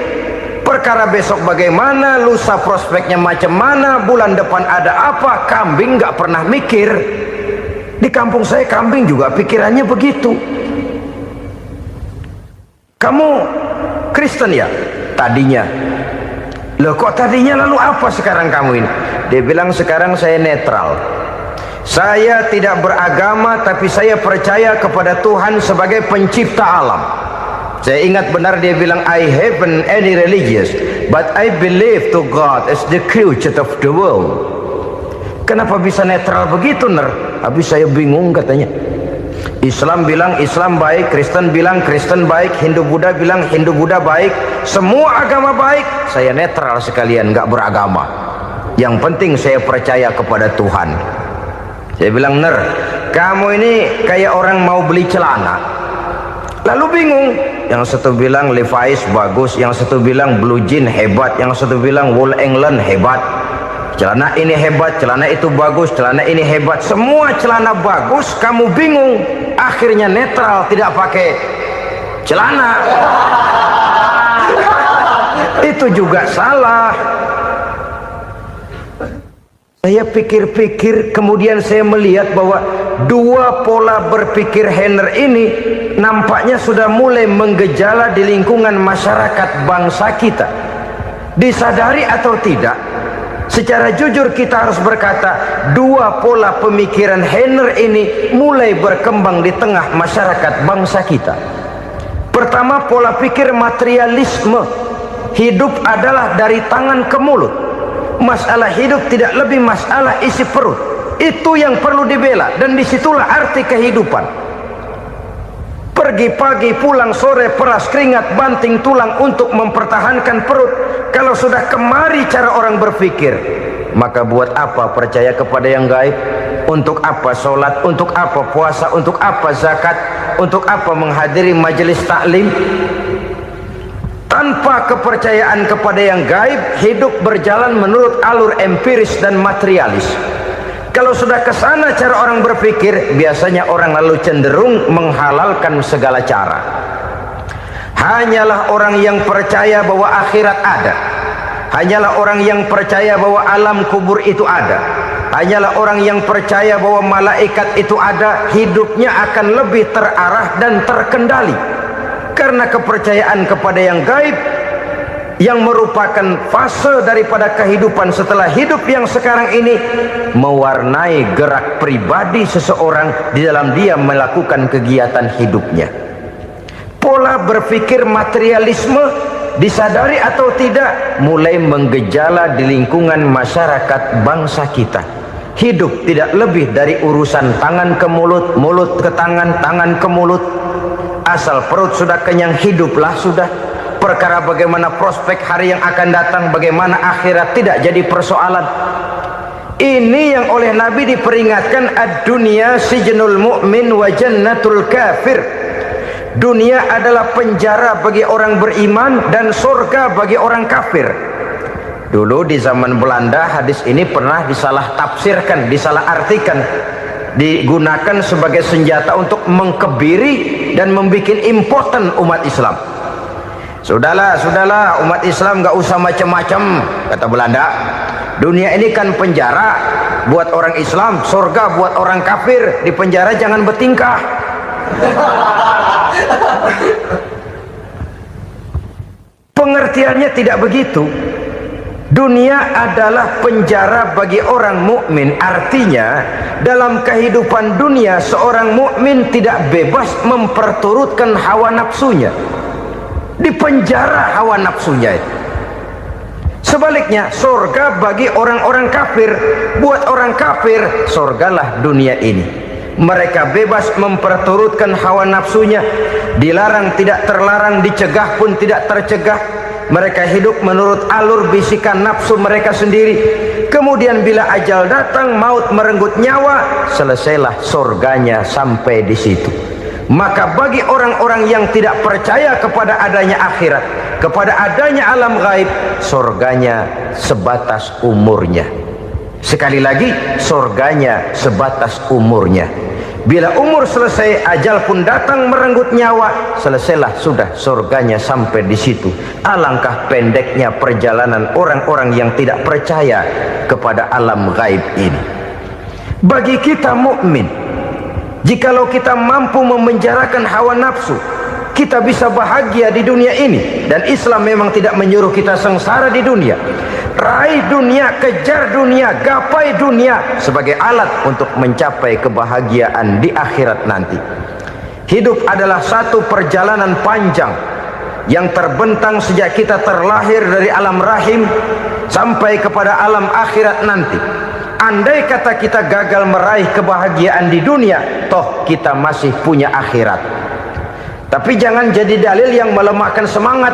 Speaker 1: Perkara besok bagaimana, lusa prospeknya macam mana, bulan depan ada apa, kambing nggak pernah mikir. Di kampung saya kambing juga pikirannya begitu. Kamu Kristen ya? Tadinya. Loh kok tadinya, lalu apa sekarang kamu ini? Dia bilang, sekarang saya netral. Saya tidak beragama, tapi saya percaya kepada Tuhan sebagai pencipta alam. Saya ingat benar dia bilang, I haven't any religious, but I believe to God as the creator of the world. Kenapa bisa netral begitu, Ner? Habis saya bingung katanya. Islam bilang Islam baik, Kristen bilang Kristen baik, Hindu Buddha bilang Hindu Buddha baik, semua agama baik. Saya netral sekalian, nggak beragama. Yang penting saya percaya kepada Tuhan. Saya bilang, Ner, kamu ini kayak orang mau beli celana, lalu bingung. Yang satu bilang Levi's bagus, yang satu bilang Blue Jean hebat, yang satu bilang Wool England hebat. Celana ini hebat, celana itu bagus, celana ini hebat, semua celana bagus, kamu bingung. Akhirnya netral, tidak pakai celana. Itu juga salah. Saya pikir-pikir, kemudian saya melihat bahwa dua pola berpikir Heiner ini nampaknya sudah mulai menggejala di lingkungan masyarakat bangsa kita. Disadari atau tidak, secara jujur kita harus berkata, dua pola pemikiran Henner ini mulai berkembang di tengah masyarakat bangsa kita. Pertama, pola pikir materialisme. Hidup adalah dari tangan ke mulut. Masalah hidup tidak lebih masalah isi perut. Itu yang perlu dibela, dan disitulah arti kehidupan. Pergi pagi, pulang sore, peras keringat, banting tulang untuk mempertahankan perut. Kalau sudah kemari cara orang berpikir, maka buat apa percaya kepada yang gaib? Untuk apa sholat? Untuk apa puasa? Untuk apa zakat? Untuk apa menghadiri majelis taklim? Tanpa kepercayaan kepada yang gaib, hidup berjalan menurut alur empiris dan materialis. Kalau sudah ke sana cara orang berpikir, biasanya orang lalu cenderung menghalalkan segala cara. Hanyalah orang yang percaya bahwa akhirat ada, hanyalah orang yang percaya bahwa alam kubur itu ada, hanyalah orang yang percaya bahwa malaikat itu ada, hidupnya akan lebih terarah dan terkendali. Karena kepercayaan kepada yang gaib, yang merupakan fase daripada kehidupan setelah hidup yang sekarang ini, mewarnai gerak pribadi seseorang di dalam dia melakukan kegiatan hidupnya. Pola berpikir materialisme, disadari atau tidak, mulai menggejala di lingkungan masyarakat bangsa kita. Hidup tidak lebih dari urusan tangan ke mulut, mulut ke tangan, tangan ke mulut. Asal perut sudah kenyang, hiduplah sudah. Perkara bagaimana prospek hari yang akan datang, bagaimana akhirat, tidak jadi persoalan. Ini yang oleh Nabi diperingatkan, ad-dunya sijnul mu'min wa jannatul kafir. Dunia adalah penjara bagi orang beriman dan surga bagi orang kafir. Dulu di zaman Belanda hadis ini pernah disalah tafsirkan, disalah artikan, digunakan sebagai senjata untuk mengkebiri dan membuat impoten umat Islam. Sudahlah, umat Islam gak usah macam-macam, kata Belanda. Dunia ini kan penjara buat orang Islam, surga buat orang kafir. Di penjara jangan bertingkah. Pengertiannya tidak begitu. Dunia adalah penjara bagi orang mukmin. Artinya dalam kehidupan dunia seorang mukmin tidak bebas memperturutkan hawa nafsunya. Di penjara hawa nafsunya itu. Sebaliknya, surga bagi orang-orang kafir. Buat orang kafir, surgalah dunia ini. Mereka bebas memperturutkan hawa nafsunya, dilarang tidak terlarang, dicegah pun tidak tercegah. Mereka hidup menurut alur bisikan nafsu mereka sendiri. Kemudian bila ajal datang, maut merenggut nyawa, selesailah surganya sampai di situ. Maka bagi orang-orang yang tidak percaya kepada adanya akhirat, kepada adanya alam gaib, surganya sebatas umurnya. Sekali lagi, surganya sebatas umurnya. Bila umur selesai, ajal pun datang merenggut nyawa, selesailah sudah surganya sampai di situ. Alangkah pendeknya perjalanan orang-orang yang tidak percaya kepada alam gaib ini. Bagi kita mukmin, jikalau kita mampu memenjarakan hawa nafsu, kita bisa bahagia di dunia ini. Dan Islam memang tidak menyuruh kita sengsara di dunia. Raih dunia, kejar dunia, gapai dunia sebagai alat untuk mencapai kebahagiaan di akhirat nanti. Hidup adalah satu perjalanan panjang yang terbentang sejak kita terlahir dari alam rahim sampai kepada alam akhirat nanti. Andai kata kita gagal meraih kebahagiaan di dunia, toh kita masih punya akhirat. Tapi jangan jadi dalil yang melemahkan semangat.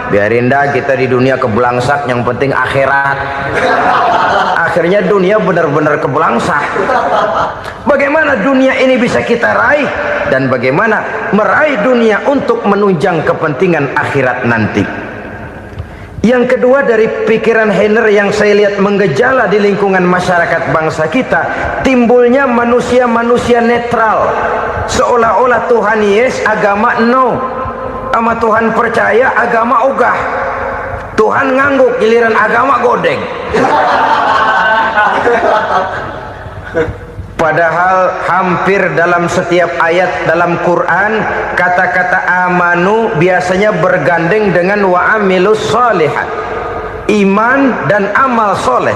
Speaker 1: Biarin dah kita di dunia kebelangsak, yang penting akhirat. Akhirnya dunia benar-benar kebelangsak. Bagaimana dunia ini bisa kita raih, dan bagaimana meraih dunia untuk menunjang kepentingan akhirat nanti. Yang kedua dari pikiran Henner yang saya lihat menggejala di lingkungan masyarakat bangsa kita, timbulnya manusia-manusia netral. Seolah-olah Tuhan yes, agama no. Sama Tuhan percaya, agama ogah. Tuhan ngangguk, giliran agama godeng. Padahal hampir dalam setiap ayat dalam Quran, kata-kata amanu biasanya bergandeng dengan wa amilus shalihat. iman dan amal soleh.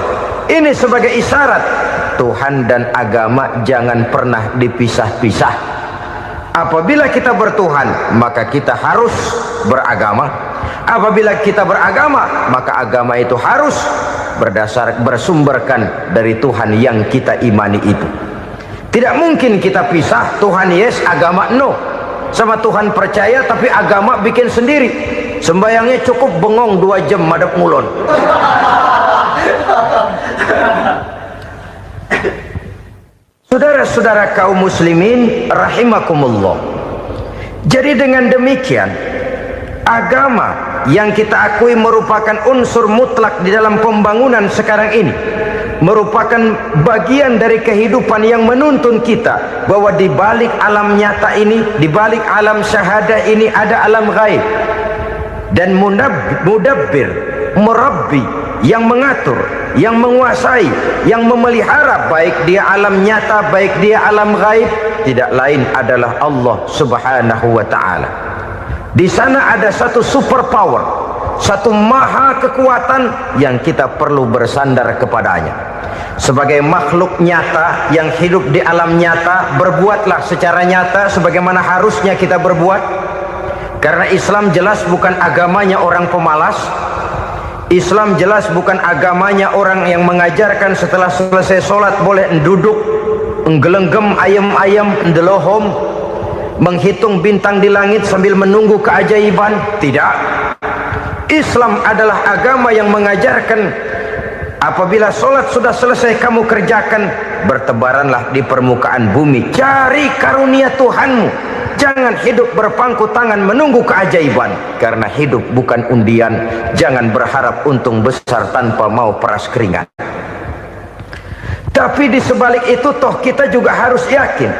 Speaker 1: Ini sebagai isyarat Tuhan dan agama jangan pernah dipisah-pisah. Apabila kita bertuhan, maka kita harus beragama. Apabila kita beragama, maka agama itu harus bersumberkan dari Tuhan yang kita imani itu. Tidak mungkin kita pisah, Tuhan yes, agama no. Sama Tuhan percaya tapi agama bikin sendiri. Sembayangnya cukup bengong 2 jam madep mulon. Saudara-saudara kaum muslimin rahimakumullah. Jadi dengan demikian, agama yang kita akui merupakan unsur mutlak di dalam pembangunan sekarang ini, merupakan bagian dari kehidupan yang menuntun kita bahwa di balik alam nyata ini, di balik alam syahadah ini ada alam gaib. Dan mudabbir, murabbi, yang mengatur, yang menguasai, yang memelihara baik dia alam nyata, baik dia alam gaib, tidak lain adalah Allah Subhanahu wa ta'ala. Di sana ada satu super power, satu maha kekuatan yang kita perlu bersandar kepadanya. Sebagai makhluk nyata yang hidup di alam nyata, berbuatlah secara nyata sebagaimana harusnya kita berbuat. Karena Islam jelas bukan agamanya orang pemalas. Islam jelas bukan agamanya orang yang mengajarkan setelah selesai sholat boleh duduk nggelenggem ayam-ayam ndelohom, menghitung bintang di langit sambil menunggu keajaiban. Tidak. Islam adalah agama yang mengajarkan apabila sholat sudah selesai kamu kerjakan, bertebaranlah di permukaan bumi, cari karunia Tuhanmu. Jangan hidup berpangku tangan menunggu keajaiban. Karena hidup bukan undian. Jangan berharap untung besar tanpa mau peras keringat. Tapi di sebalik itu toh kita juga harus yakin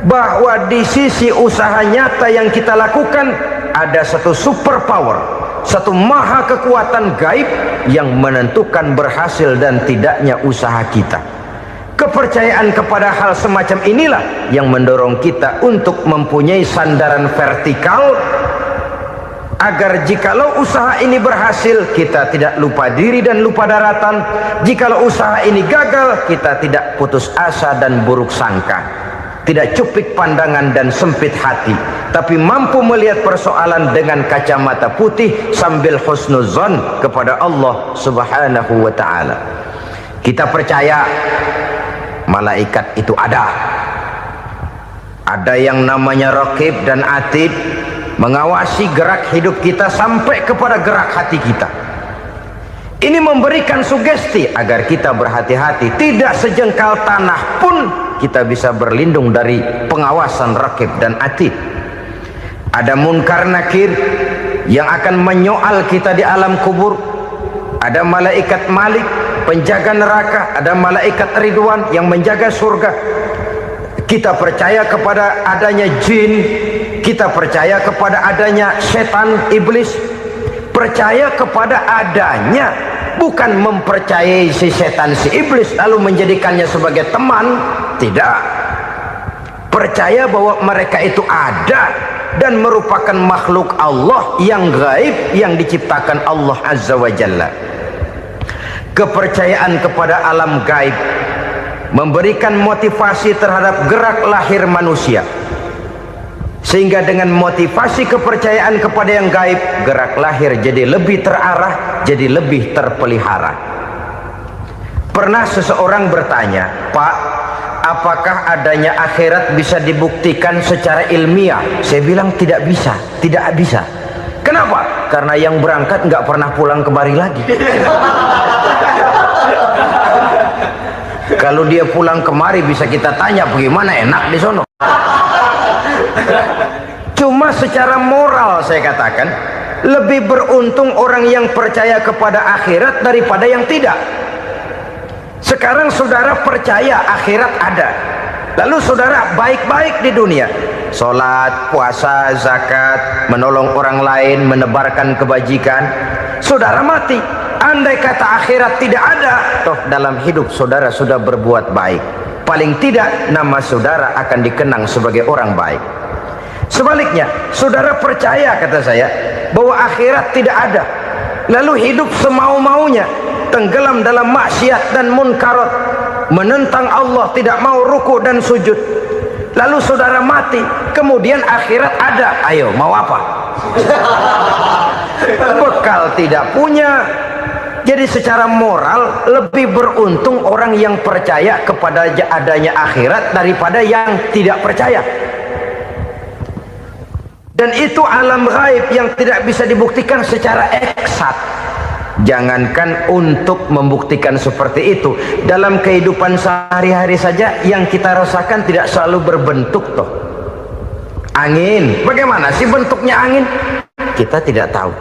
Speaker 1: bahwa di sisi usaha nyata yang kita lakukan ada satu super power, satu maha kekuatan gaib yang menentukan berhasil dan tidaknya usaha kita. Kepercayaan kepada hal semacam inilah yang mendorong kita untuk mempunyai sandaran vertikal, agar jikalau usaha ini berhasil kita tidak lupa diri dan lupa daratan. Jikalau usaha ini gagal kita tidak putus asa dan buruk sangka, tidak cupik pandangan dan sempit hati, tapi mampu melihat persoalan dengan kacamata putih sambil husnuzon kepada Allah Subhanahu wa ta'ala. Kita percaya malaikat itu ada yang namanya raqib dan atid, mengawasi gerak hidup kita sampai kepada gerak hati kita. Ini memberikan sugesti agar kita berhati-hati, tidak sejengkal tanah pun kita bisa berlindung dari pengawasan raqib dan atid. Ada munkar nakir yang akan menyoal kita di alam kubur. Ada malaikat Malik, penjaga neraka. Ada malaikat Ridwan yang menjaga surga. Kita percaya kepada adanya jin, kita percaya kepada adanya setan, iblis. Percaya kepada adanya, bukan mempercayai si setan, si iblis lalu menjadikannya sebagai teman. Tidak. Percaya bahwa mereka itu ada dan merupakan makhluk Allah yang gaib, yang diciptakan Allah Azza wa Jalla. Kepercayaan kepada alam gaib memberikan motivasi terhadap gerak lahir manusia, sehingga dengan motivasi kepercayaan kepada yang gaib, gerak lahir jadi lebih terarah, jadi lebih terpelihara. Pernah seseorang bertanya, "Pak, apakah adanya akhirat bisa dibuktikan secara ilmiah?" Saya bilang tidak bisa, tidak bisa. Kenapa? Karena yang berangkat nggak pernah pulang kembali lagi. Kalau dia pulang kemari bisa kita tanya bagaimana enak di sono. Cuma secara moral saya katakan, lebih beruntung orang yang percaya kepada akhirat daripada yang tidak. Sekarang saudara percaya akhirat ada, lalu saudara baik-baik di dunia, sholat, puasa, zakat, menolong orang lain, menebarkan kebajikan. Saudara mati, andai kata akhirat tidak ada, toh dalam hidup saudara sudah berbuat baik. Paling tidak nama saudara akan dikenang sebagai orang baik. Sebaliknya, saudara percaya, kata saya, bahwa akhirat tidak ada, lalu hidup semau-maunya, tenggelam dalam maksiat dan munkarat, menentang Allah, tidak mau ruku dan sujud, lalu saudara mati, kemudian akhirat ada, ayo mau apa? Bekal tidak punya. Jadi secara moral lebih beruntung orang yang percaya kepada adanya akhirat daripada yang tidak percaya. Dan itu alam gaib yang tidak bisa dibuktikan secara eksat. Jangankan untuk membuktikan seperti itu, dalam kehidupan sehari-hari saja yang kita rasakan tidak selalu berbentuk toh. Angin, bagaimana sih bentuknya angin? Kita tidak tahu.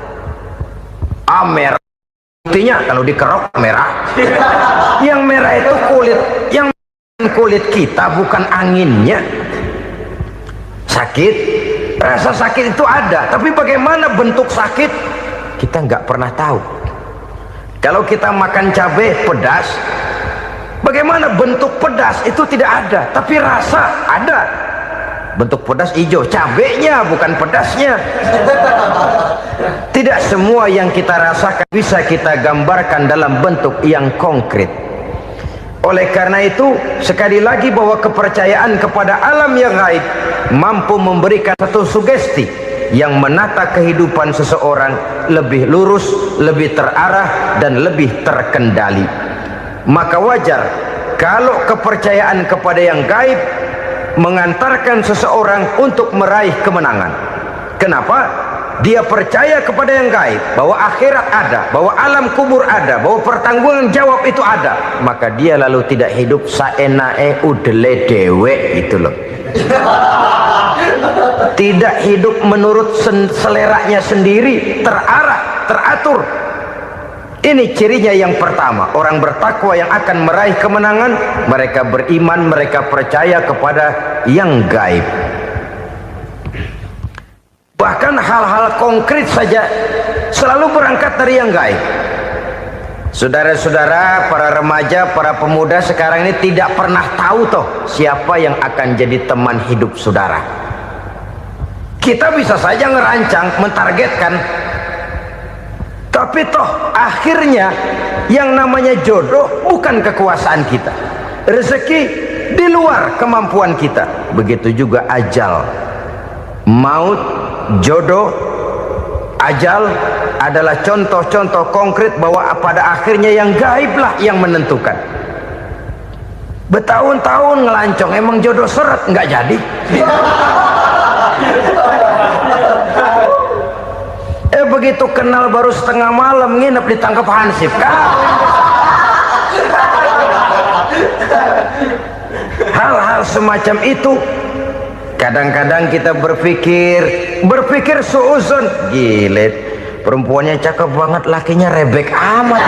Speaker 1: Merah, buktinya kalau dikerok merah. Yang merah itu kulit, yang kulit kita bukan anginnya. Sakit, rasa sakit itu ada, tapi bagaimana bentuk sakit kita nggak pernah tahu. Kalau kita makan cabai pedas, bagaimana bentuk pedas itu tidak ada, tapi rasa ada. Bentuk pedas hijau, cabenya bukan pedasnya. Tidak semua yang kita rasakan bisa kita gambarkan dalam bentuk yang konkret. Oleh karena itu, sekali lagi bahwa kepercayaan kepada alam yang gaib mampu memberikan satu sugesti yang menata kehidupan seseorang lebih lurus, lebih terarah, dan lebih terkendali. Maka wajar kalau kepercayaan kepada yang gaib mengantarkan seseorang untuk meraih kemenangan. Kenapa? Dia percaya kepada yang gaib, bahwa akhirat ada, bahwa alam kubur ada, bahwa pertanggungan jawab itu ada. Maka dia lalu tidak hidup saenae udele dewe, itu loh. Tidak hidup menurut seleranya sendiri, terarah, teratur. Ini cirinya yang pertama. Orang bertakwa yang akan meraih kemenangan, mereka beriman, mereka percaya kepada yang gaib. Bahkan hal-hal konkret saja selalu berangkat dari yang gaib. Saudara-saudara, para remaja, para pemuda sekarang ini tidak pernah tahu toh siapa yang akan jadi teman hidup saudara. Kita bisa saja ngerancang, mentargetkan, tapi toh akhirnya yang namanya jodoh bukan kekuasaan kita. Rezeki di luar kemampuan kita. Begitu juga ajal, maut, jodoh, ajal adalah contoh-contoh konkret bahwa pada akhirnya yang gaiblah yang menentukan. Bertahun-tahun ngelancong, emang jodoh seret nggak jadi. Begitu kenal baru setengah malam nginep ditangkap hansip kan. Hal-hal semacam itu kadang-kadang kita berpikir suuzon, gilet, perempuannya cakep banget, lakinya rebek amat.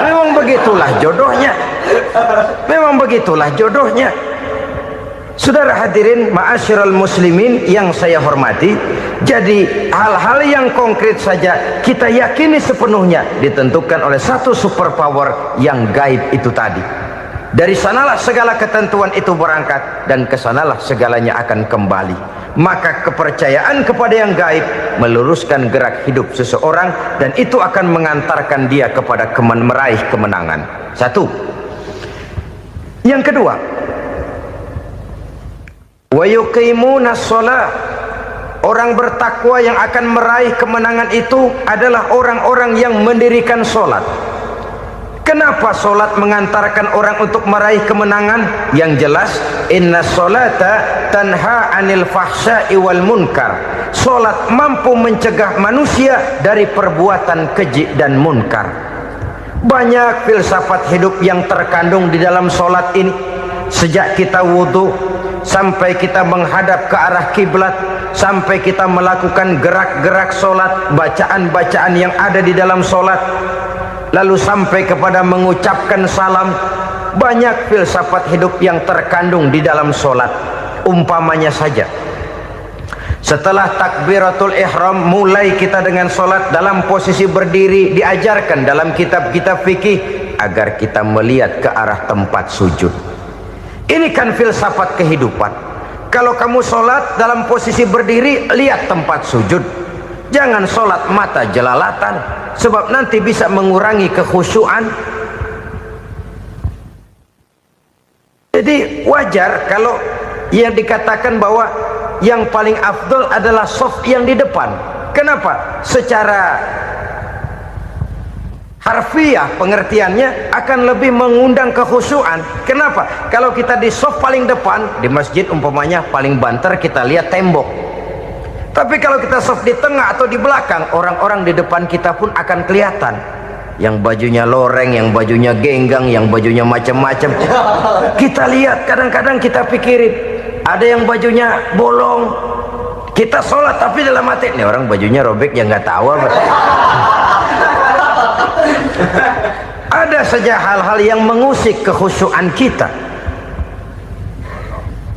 Speaker 1: Memang begitulah jodohnya. Memang begitulah jodohnya. Saudara hadirin ma'asyiral muslimin yang saya hormati, jadi hal-hal yang konkret saja kita yakini sepenuhnya ditentukan oleh satu superpower yang gaib itu tadi. Dari sanalah segala ketentuan itu berangkat dan kesanalah segalanya akan kembali. Maka kepercayaan kepada yang gaib meluruskan gerak hidup seseorang dan itu akan mengantarkan dia kepada meraih kemenangan. Satu. Yang kedua, wa yuqimuna shalah. Orang bertakwa yang akan meraih kemenangan itu adalah orang-orang yang mendirikan sholat. Kenapa sholat mengantarkan orang untuk meraih kemenangan? Yang jelas, inna sholata tanha anil fahsya'i wal munkar. Sholat mampu mencegah manusia dari perbuatan keji dan munkar. Banyak filsafat hidup yang terkandung di dalam sholat ini. Sejak kita wudhu sampai kita menghadap ke arah kiblat, sampai kita melakukan gerak-gerak sholat, bacaan-bacaan yang ada di dalam sholat, lalu sampai kepada mengucapkan salam. Banyak filsafat hidup yang terkandung di dalam sholat. Umpamanya saja, setelah takbiratul ihram mulai kita dengan sholat dalam posisi berdiri, diajarkan dalam kitab-kitab fikih agar kita melihat ke arah tempat sujud. Ini kan filsafat kehidupan. Kalau kamu sholat dalam posisi berdiri, lihat tempat sujud. Jangan sholat mata jelalatan, sebab nanti bisa mengurangi kekhusyuan. Jadi wajar kalau yang dikatakan bahwa yang paling afdol adalah shaf yang di depan. Kenapa? Secara harfiah pengertiannya akan lebih mengundang kekhusyuan. Kenapa? Kalau kita di shaf paling depan di masjid umpamanya paling banter kita lihat tembok. Tapi kalau kita shaf di tengah atau di belakang, orang-orang di depan kita pun akan kelihatan. Yang bajunya loreng, yang bajunya genggang, yang bajunya macam-macam. Kita lihat, kadang-kadang kita pikirin, ada yang bajunya bolong. Kita sholat tapi dalam hati, nih orang bajunya robek yang nggak tahu apa. Ada saja hal-hal yang mengusik kekhusyuan kita.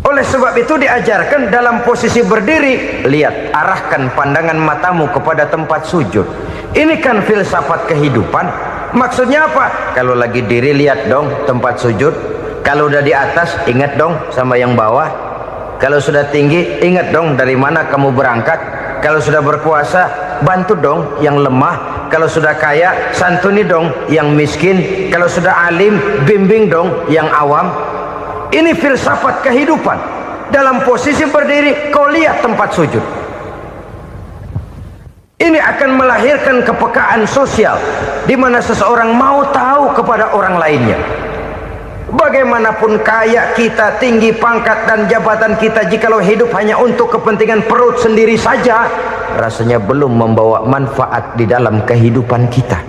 Speaker 1: Oleh sebab itu diajarkan dalam posisi berdiri, lihat, arahkan pandangan matamu kepada tempat sujud. Ini kan filsafat kehidupan. Maksudnya apa? Kalau lagi diri lihat dong tempat sujud. Kalau udah di atas ingat dong sama yang bawah. Kalau sudah tinggi ingat dong dari mana kamu berangkat. Kalau sudah berkuasa bantu dong yang lemah. Kalau sudah kaya santuni dong yang miskin. Kalau sudah alim bimbing dong yang awam. Ini filsafat kehidupan. Dalam posisi berdiri kau lihat tempat sujud. Ini akan melahirkan kepekaan sosial di mana seseorang mau tahu kepada orang lainnya. Bagaimanapun kaya kita, tinggi pangkat dan jabatan kita, jikalau hidup hanya untuk kepentingan perut sendiri saja, rasanya belum membawa manfaat di dalam kehidupan kita.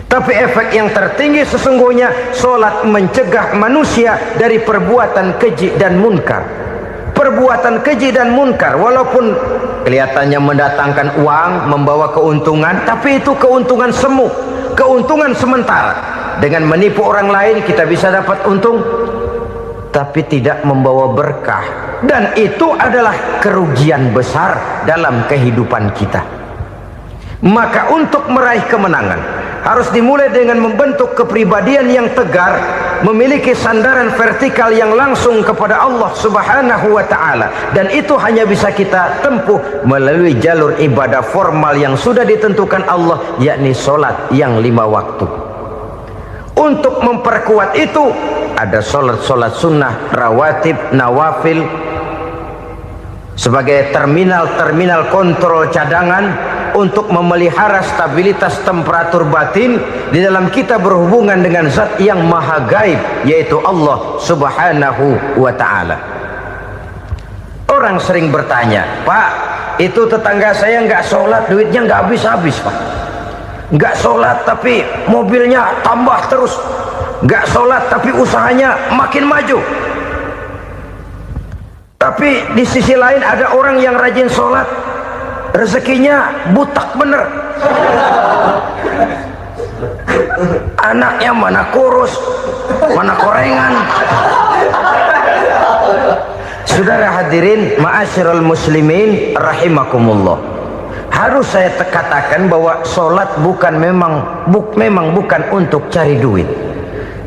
Speaker 1: Tapi efek yang tertinggi sesungguhnya, sholat mencegah manusia dari perbuatan keji dan munkar. Perbuatan keji dan munkar walaupun kelihatannya mendatangkan uang, membawa keuntungan, tapi itu keuntungan semu, keuntungan sementara. Dengan menipu orang lain kita bisa dapat untung, tapi tidak membawa berkah, dan itu adalah kerugian besar dalam kehidupan kita. Maka untuk meraih kemenangan harus dimulai dengan membentuk kepribadian yang tegar, memiliki sandaran vertikal yang langsung kepada Allah Subhanahu wa ta'ala, dan itu hanya bisa kita tempuh melalui jalur ibadah formal yang sudah ditentukan Allah, yakni sholat yang 5 waktu. Untuk memperkuat itu ada sholat sunnah, rawatib, nawafil sebagai terminal kontrol cadangan untuk memelihara stabilitas temperatur batin di dalam kita berhubungan dengan zat yang maha gaib, yaitu Allah Subhanahu wa ta'ala. Orang sering bertanya, Pak, itu tetangga saya nggak sholat, duitnya nggak habis-habis, Pak. Nggak sholat tapi mobilnya tambah terus, nggak sholat tapi usahanya makin maju. Tapi di sisi lain ada orang yang rajin sholat, rezekinya butak bener. Anaknya mana kurus, mana korengan. Saudara hadirin ma'asyiral muslimin rahimakumullah, harus saya katakan bahwa sholat memang bukan untuk cari duit.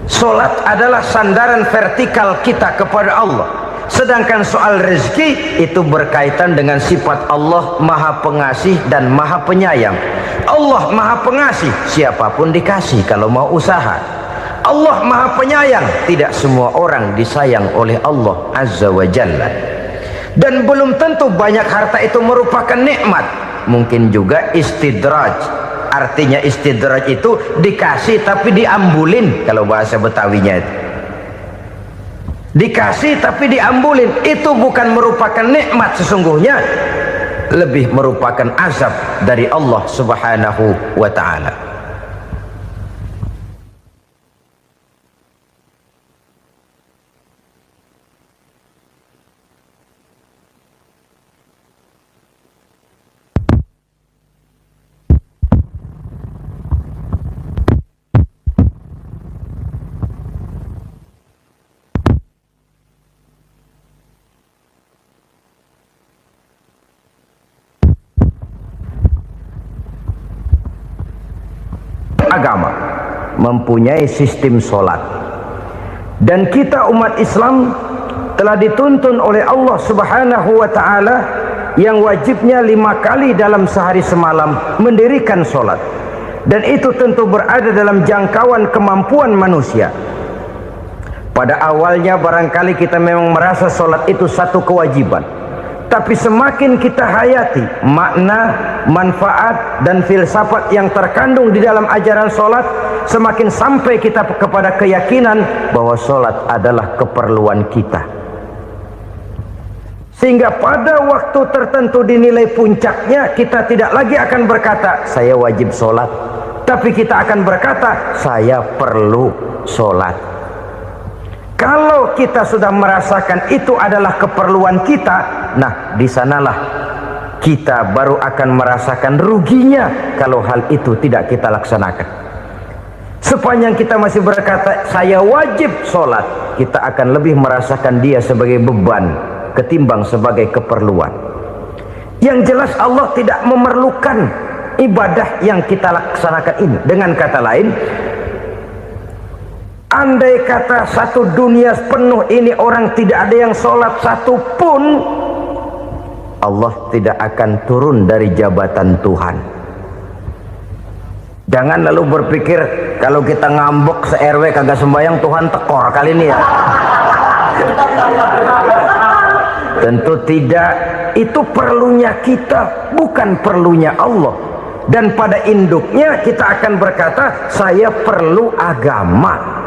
Speaker 1: Sholat adalah sandaran vertikal kita kepada Allah. Sedangkan soal rezeki itu berkaitan dengan sifat Allah maha pengasih dan maha penyayang. Allah maha pengasih, siapapun dikasih kalau mau usaha. Allah maha penyayang, tidak semua orang disayang oleh Allah Azza wa Jalla. Dan belum tentu banyak harta itu merupakan nikmat. Mungkin juga istidraj. Artinya istidraj itu dikasih tapi diambulin, kalau bahasa Betawinya itu. Dikasih tapi diambulin, itu bukan merupakan nikmat sesungguhnya, lebih merupakan azab dari Allah Subhanahu wa ta'ala. Agama mempunyai sistem sholat, dan kita umat Islam telah dituntun oleh Allah Subhanahu wa ta'ala yang wajibnya 5 kali dalam sehari semalam mendirikan sholat, dan itu tentu berada dalam jangkauan kemampuan manusia. Pada awalnya barangkali kita memang merasa sholat itu satu kewajiban, tapi semakin kita hayati makna, manfaat, dan filsafat yang terkandung di dalam ajaran sholat, semakin sampai kita kepada keyakinan bahwa sholat adalah keperluan kita. Sehingga pada waktu tertentu dinilai puncaknya, kita tidak lagi akan berkata saya wajib sholat, tapi kita akan berkata saya perlu sholat. Kalau kita sudah merasakan itu adalah keperluan kita, nah di sanalah kita baru akan merasakan ruginya kalau hal itu tidak kita laksanakan. Sepanjang kita masih berkata saya wajib sholat, kita akan lebih merasakan dia sebagai beban ketimbang sebagai keperluan. Yang jelas Allah tidak memerlukan ibadah yang kita laksanakan ini. Dengan kata lain, andai kata satu dunia penuh ini orang tidak ada yang sholat satu pun, Allah tidak akan turun dari jabatan Tuhan. Jangan lalu berpikir kalau kita ngambek se-RW kagak sembahyang Tuhan tekor kali ini ya. Tentu tidak. Itu perlunya kita, bukan perlunya Allah. Dan pada induknya kita akan berkata saya perlu agama.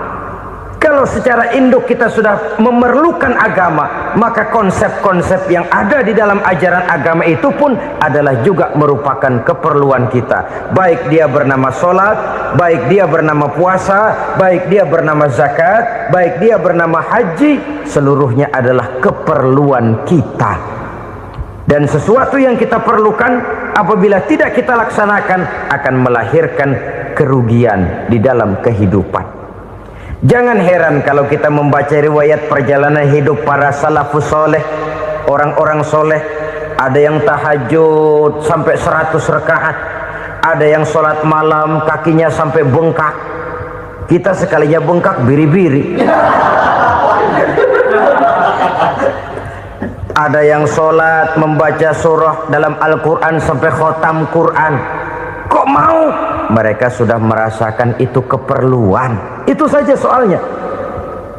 Speaker 1: Kalau secara induk kita sudah memerlukan agama, maka konsep-konsep yang ada di dalam ajaran agama itu pun adalah juga merupakan keperluan kita. Baik dia bernama sholat, baik dia bernama puasa, baik dia bernama zakat, baik dia bernama haji, seluruhnya adalah keperluan kita. Dan sesuatu yang kita perlukan apabila tidak kita laksanakan akan melahirkan kerugian di dalam kehidupan. Jangan heran kalau kita membaca riwayat perjalanan hidup para salafus soleh, orang-orang soleh. Ada yang tahajud sampai 100 rakaat, ada yang sholat malam kakinya sampai bengkak. Kita sekalinya bengkak biri-biri. Ada yang sholat membaca surah dalam Al-Quran sampai khotam Quran. Kok mau? Mereka sudah merasakan itu keperluan. Itu saja soalnya.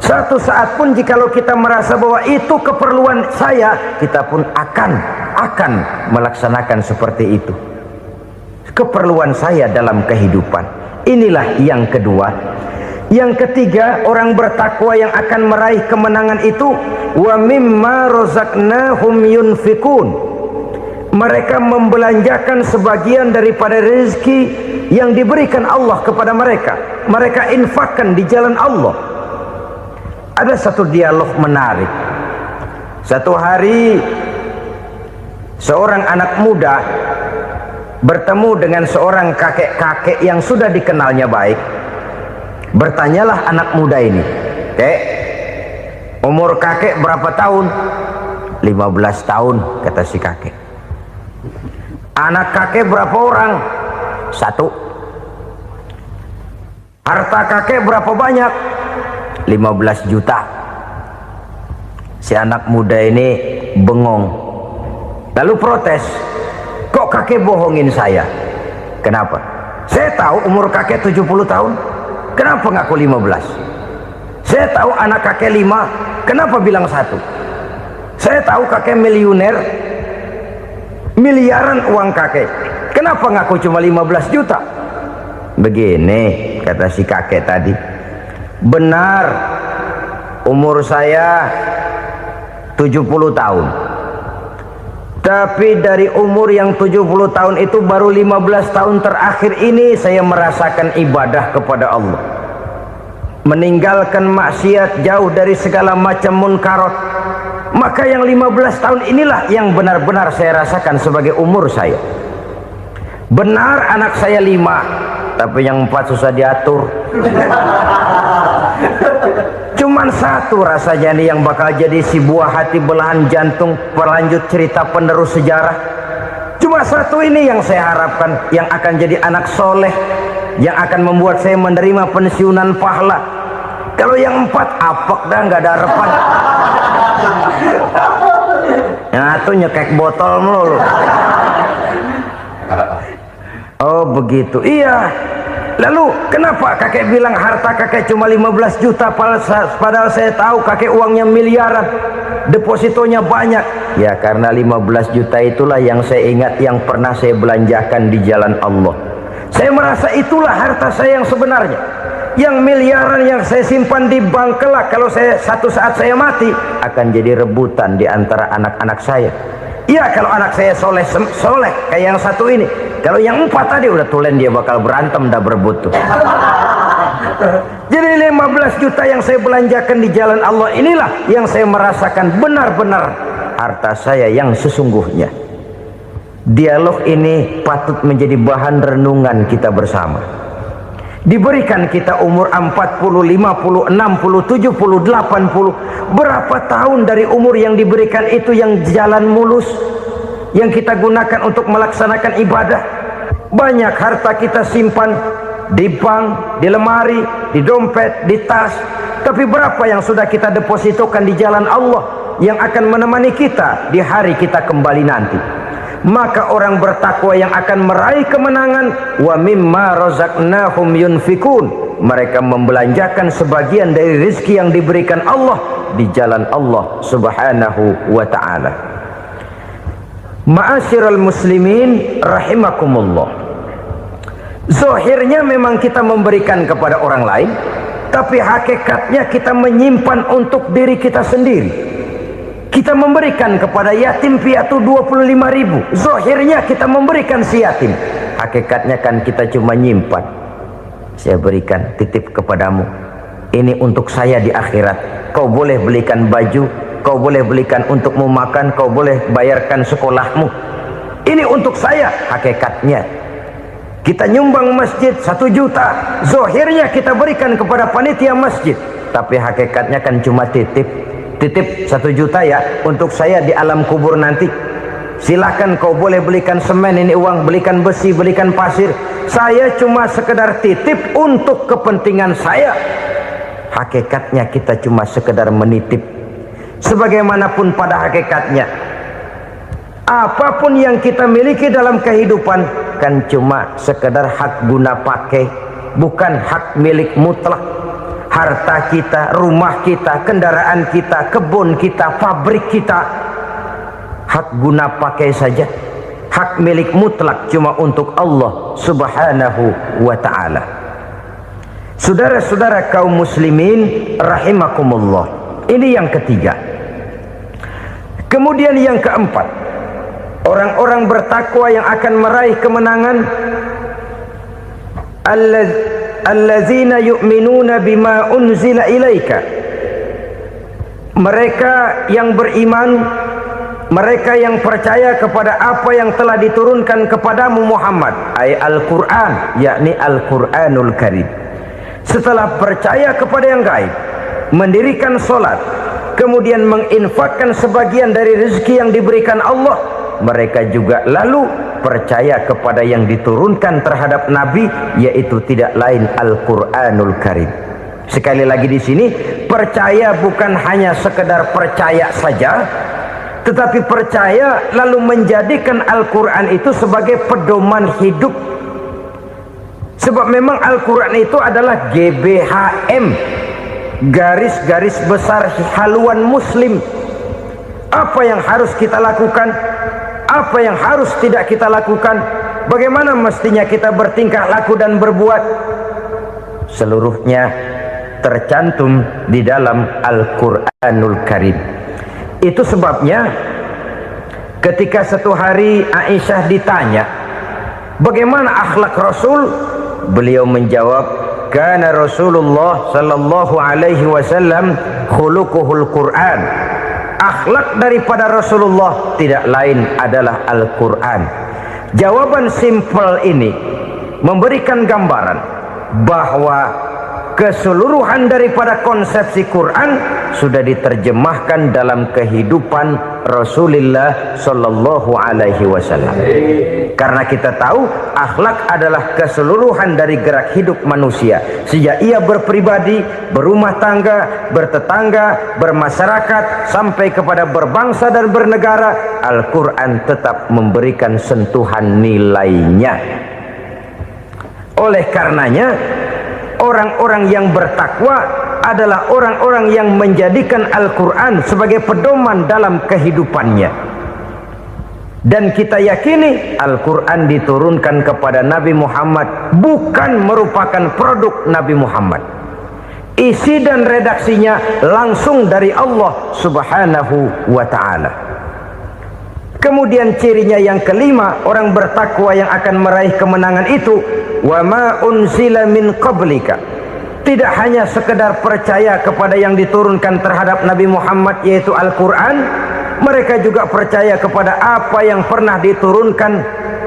Speaker 1: Satu saat pun jikalau kita merasa bahwa itu keperluan saya, kita pun akan melaksanakan seperti itu. Keperluan saya dalam kehidupan. Inilah yang kedua. Yang ketiga, orang bertakwa yang akan meraih kemenangan itu, wa mimma razaqnahum yunfikun. Mereka membelanjakan sebagian daripada rezeki yang diberikan Allah kepada mereka. Mereka infakkan di jalan Allah. Ada satu dialog menarik. Satu hari seorang anak muda bertemu dengan seorang kakek-kakek yang sudah dikenalnya baik. Bertanyalah anak muda ini, "Kek, umur kakek berapa tahun?" 15 tahun, kata si kakek. "Anak kakek berapa orang?" 1. "Harta kakek berapa banyak?" 15 juta. Si anak muda ini bengong, lalu protes, "Kok kakek bohongin saya?" "Kenapa?" "Saya tahu umur kakek 70 tahun. Kenapa ngaku 15? Saya tahu anak kakek 5. Kenapa bilang 1? Saya tahu kakek miliuner, miliaran uang kakek. Kenapa ngaku cuma 15 juta? Begini, kata si kakek tadi. Benar, umur saya 70 tahun. Tapi dari umur yang 70 tahun itu baru 15 tahun terakhir ini saya merasakan ibadah kepada Allah. Meninggalkan maksiat, jauh dari segala macam munkarat. Maka yang 15 tahun inilah yang benar-benar saya rasakan sebagai umur saya. Benar anak saya 5, tapi yang 4 susah diatur. Cuman 1 rasanya nih yang bakal jadi si buah hati belahan jantung berlanjut cerita penerus sejarah. Cuma 1 ini yang saya harapkan, yang akan jadi anak soleh, yang akan membuat saya menerima pensiunan pahala. Kalau yang 4 apek dah, nggak ada harapan. Yang satu nyekek botol mulu. Oh begitu. Iya. Lalu kenapa kakek bilang harta kakek cuma 15 juta padahal saya tahu kakek uangnya miliaran, depositonya banyak? Ya karena 15 juta itulah yang saya ingat yang pernah saya belanjakan di jalan Allah. Saya merasa itulah harta saya yang sebenarnya. Yang miliaran yang saya simpan di bank kelak kalau satu saat saya mati akan jadi rebutan di antara anak-anak saya. Iya kalau anak saya soleh kayak yang satu ini. Kalau yang 4 tadi udah tulen dia bakal berantem dah berebut tuh. Jadi 15 juta yang saya belanjakan di jalan Allah inilah yang saya merasakan benar-benar harta saya yang sesungguhnya. Dialog ini patut menjadi bahan renungan kita bersama. Diberikan kita umur 40, 50, 60, 70, 80. Berapa tahun dari umur yang diberikan itu yang jalan mulus, yang kita gunakan untuk melaksanakan ibadah? Banyak harta kita simpan di bank, di lemari, di dompet, di tas. Tapi berapa yang sudah kita depositokan di jalan Allah yang akan menemani kita di hari kita kembali nanti? Maka orang bertakwa yang akan meraih kemenangan, wa mimma razaqnahum yunfikun, mereka membelanjakan sebagian dari rezeki yang diberikan Allah di jalan Allah subhanahu wa ta'ala. Ma'asyiral muslimin rahimakumullah. Zahirnya memang kita memberikan kepada orang lain, tapi hakikatnya kita menyimpan untuk diri kita sendiri. Kita memberikan kepada yatim piatu 25.000. Zahirnya kita memberikan si yatim, hakikatnya kan kita cuma nyimpan. Saya berikan titip kepadamu, ini untuk saya di akhirat. Kau boleh belikan baju, kau boleh belikan untukmu makan, kau boleh bayarkan sekolahmu. Ini untuk saya. Hakikatnya kita nyumbang masjid 1 juta, zahirnya kita berikan kepada panitia masjid, tapi hakikatnya kan cuma titip 1 juta ya untuk saya di alam kubur nanti. Silakan kau boleh belikan semen, ini uang, belikan besi, belikan pasir. Saya cuma sekedar titip untuk kepentingan saya. Hakikatnya kita cuma sekedar menitip. Sebagaimanapun pada hakikatnya, apapun yang kita miliki dalam kehidupan kan cuma sekedar hak guna pakai, bukan hak milik mutlak. Harta kita, rumah kita, kendaraan kita, kebun kita, pabrik kita, hak guna pakai saja. Hak milik mutlak cuma untuk Allah subhanahu wa ta'ala. Saudara-saudara kaum muslimin rahimakumullah. Ini yang ketiga. Kemudian yang keempat, orang-orang bertakwa yang akan meraih kemenangan, allazina yu'minuna bima unzila ilaika. Mereka yang beriman, mereka yang percaya kepada apa yang telah diturunkan kepadamu Muhammad, ay Al-Quran, yakni Al-Quranul Karim. Setelah percaya kepada yang gaib, mendirikan solat, kemudian menginfakkan sebagian dari rezeki yang diberikan Allah, mereka juga lalu percaya kepada yang diturunkan terhadap Nabi, yaitu tidak lain Al-Quranul Karim. Sekali lagi di sini, percaya bukan hanya sekedar percaya saja, tetapi percaya lalu menjadikan Al-Quran itu sebagai pedoman hidup. Sebab memang Al-Quran itu adalah GBHM, garis-garis besar haluan muslim. Apa yang harus kita lakukan, apa yang harus tidak kita lakukan, bagaimana mestinya kita bertingkah laku dan berbuat, seluruhnya tercantum di dalam Al-Quranul Karim. Itu sebabnya ketika satu hari Aisyah ditanya bagaimana akhlak Rasul, beliau menjawab, kana Rasulullah sallallahu alaihi wasallam khuluquhul Quran. Akhlak daripada Rasulullah tidak lain adalah Al-Quran. Jawaban simpel ini memberikan gambaran bahwa keseluruhan daripada konsepsi Quran sudah diterjemahkan dalam kehidupan Rasulullah Sallallahu Alaihi Wasallam. Karena kita tahu akhlak adalah keseluruhan dari gerak hidup manusia. Sejak ia berpribadi, berumah tangga, bertetangga, bermasyarakat, sampai kepada berbangsa dan bernegara, Al-Quran tetap memberikan sentuhan nilainya. Oleh karenanya, orang-orang yang bertakwa adalah orang-orang yang menjadikan Al-Quran sebagai pedoman dalam kehidupannya. Dan kita yakini Al-Quran diturunkan kepada Nabi Muhammad bukan merupakan produk Nabi Muhammad. Isi dan redaksinya langsung dari Allah Subhanahu wa ta'ala. Kemudian cirinya yang kelima, orang bertakwa yang akan meraih kemenangan itu, wa ma unzila min qablika. Tidak hanya sekedar percaya kepada yang diturunkan terhadap Nabi Muhammad yaitu Al-Quran, mereka juga percaya kepada apa yang pernah diturunkan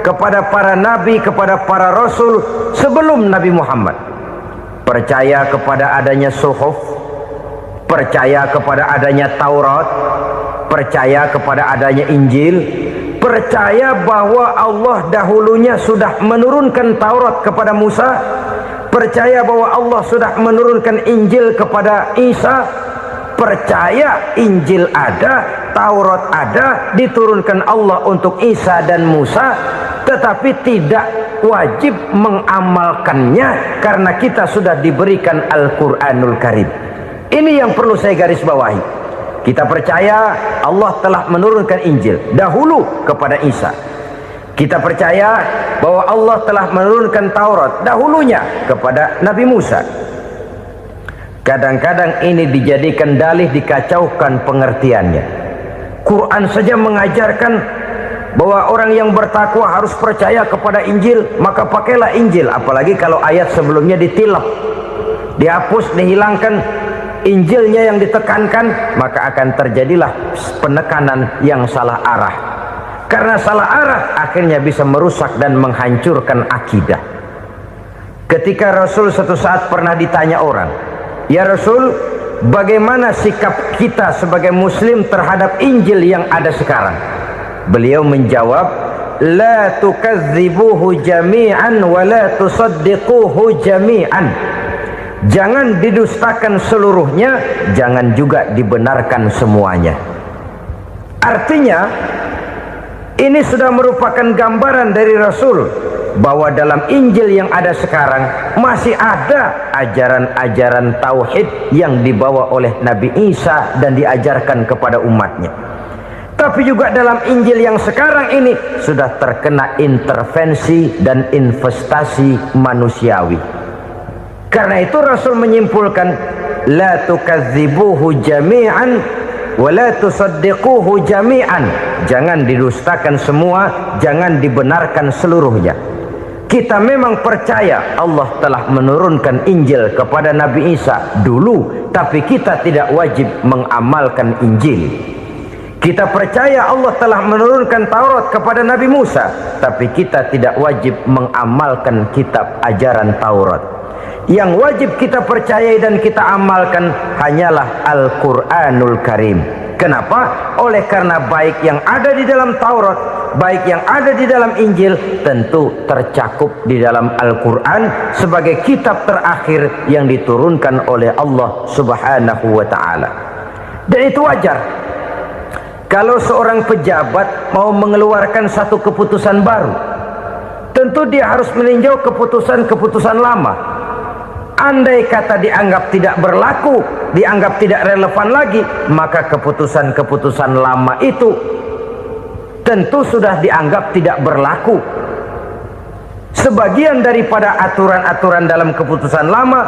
Speaker 1: kepada para nabi, kepada para rasul sebelum Nabi Muhammad. Percaya kepada adanya suhuf, percaya kepada adanya Taurat, percaya kepada adanya Injil, percaya bahwa Allah dahulunya sudah menurunkan Taurat kepada Musa, percaya bahwa Allah sudah menurunkan Injil kepada Isa, percaya Injil ada, Taurat ada, diturunkan Allah untuk Isa dan Musa, tetapi tidak wajib mengamalkannya karena kita sudah diberikan Al-Quranul Karim. Ini yang perlu saya garis bawahi. Kita percaya Allah telah menurunkan Injil dahulu kepada Isa. Kita percaya bahwa Allah telah menurunkan Taurat dahulunya kepada Nabi Musa. Kadang-kadang ini dijadikan dalih, dikacaukan pengertiannya. Quran saja mengajarkan bahwa orang yang bertakwa harus percaya kepada Injil, maka pakailah Injil. Apalagi kalau ayat sebelumnya ditilap, dihapus, dihilangkan, Injilnya yang ditekankan, maka akan terjadilah penekanan yang salah arah. Karena salah arah akhirnya bisa merusak dan menghancurkan akidah. Ketika Rasul suatu saat pernah ditanya orang, "Ya Rasul, bagaimana sikap kita sebagai muslim terhadap Injil yang ada sekarang?" Beliau menjawab, "La tukadzibuhu jami'an wa la tusaddiquhu jami'an." Jangan didustakan seluruhnya, jangan juga dibenarkan semuanya. Artinya, ini sudah merupakan gambaran dari Rasul bahwa dalam Injil yang ada sekarang masih ada ajaran-ajaran tauhid yang dibawa oleh Nabi Isa dan diajarkan kepada umatnya. Tapi juga dalam Injil yang sekarang ini sudah terkena intervensi dan investasi manusiawi. Karena itu Rasul menyimpulkan, la tukadzibuhu jami'an wa la tusaddiquhu jami'an. Jangan didustakan semua, jangan dibenarkan seluruhnya. Kita memang percaya Allah telah menurunkan Injil kepada Nabi Isa dulu, tapi kita tidak wajib mengamalkan Injil. Kita percaya Allah telah menurunkan Taurat kepada Nabi Musa, tapi kita tidak wajib mengamalkan kitab ajaran Taurat. Yang wajib kita percayai dan kita amalkan hanyalah Al-Quranul Karim. Kenapa? Oleh karena baik yang ada di dalam Taurat, baik yang ada di dalam Injil, tentu tercakup di dalam Al-Quran sebagai kitab terakhir yang diturunkan oleh Allah Subhanahu wa ta'ala. Dan itu wajar. Kalau seorang pejabat mau mengeluarkan satu keputusan baru, tentu dia harus meninjau keputusan-keputusan lama. Andai kata dianggap tidak berlaku, dianggap tidak relevan lagi, maka keputusan-keputusan lama itu tentu sudah dianggap tidak berlaku. Sebagian daripada aturan-aturan dalam keputusan lama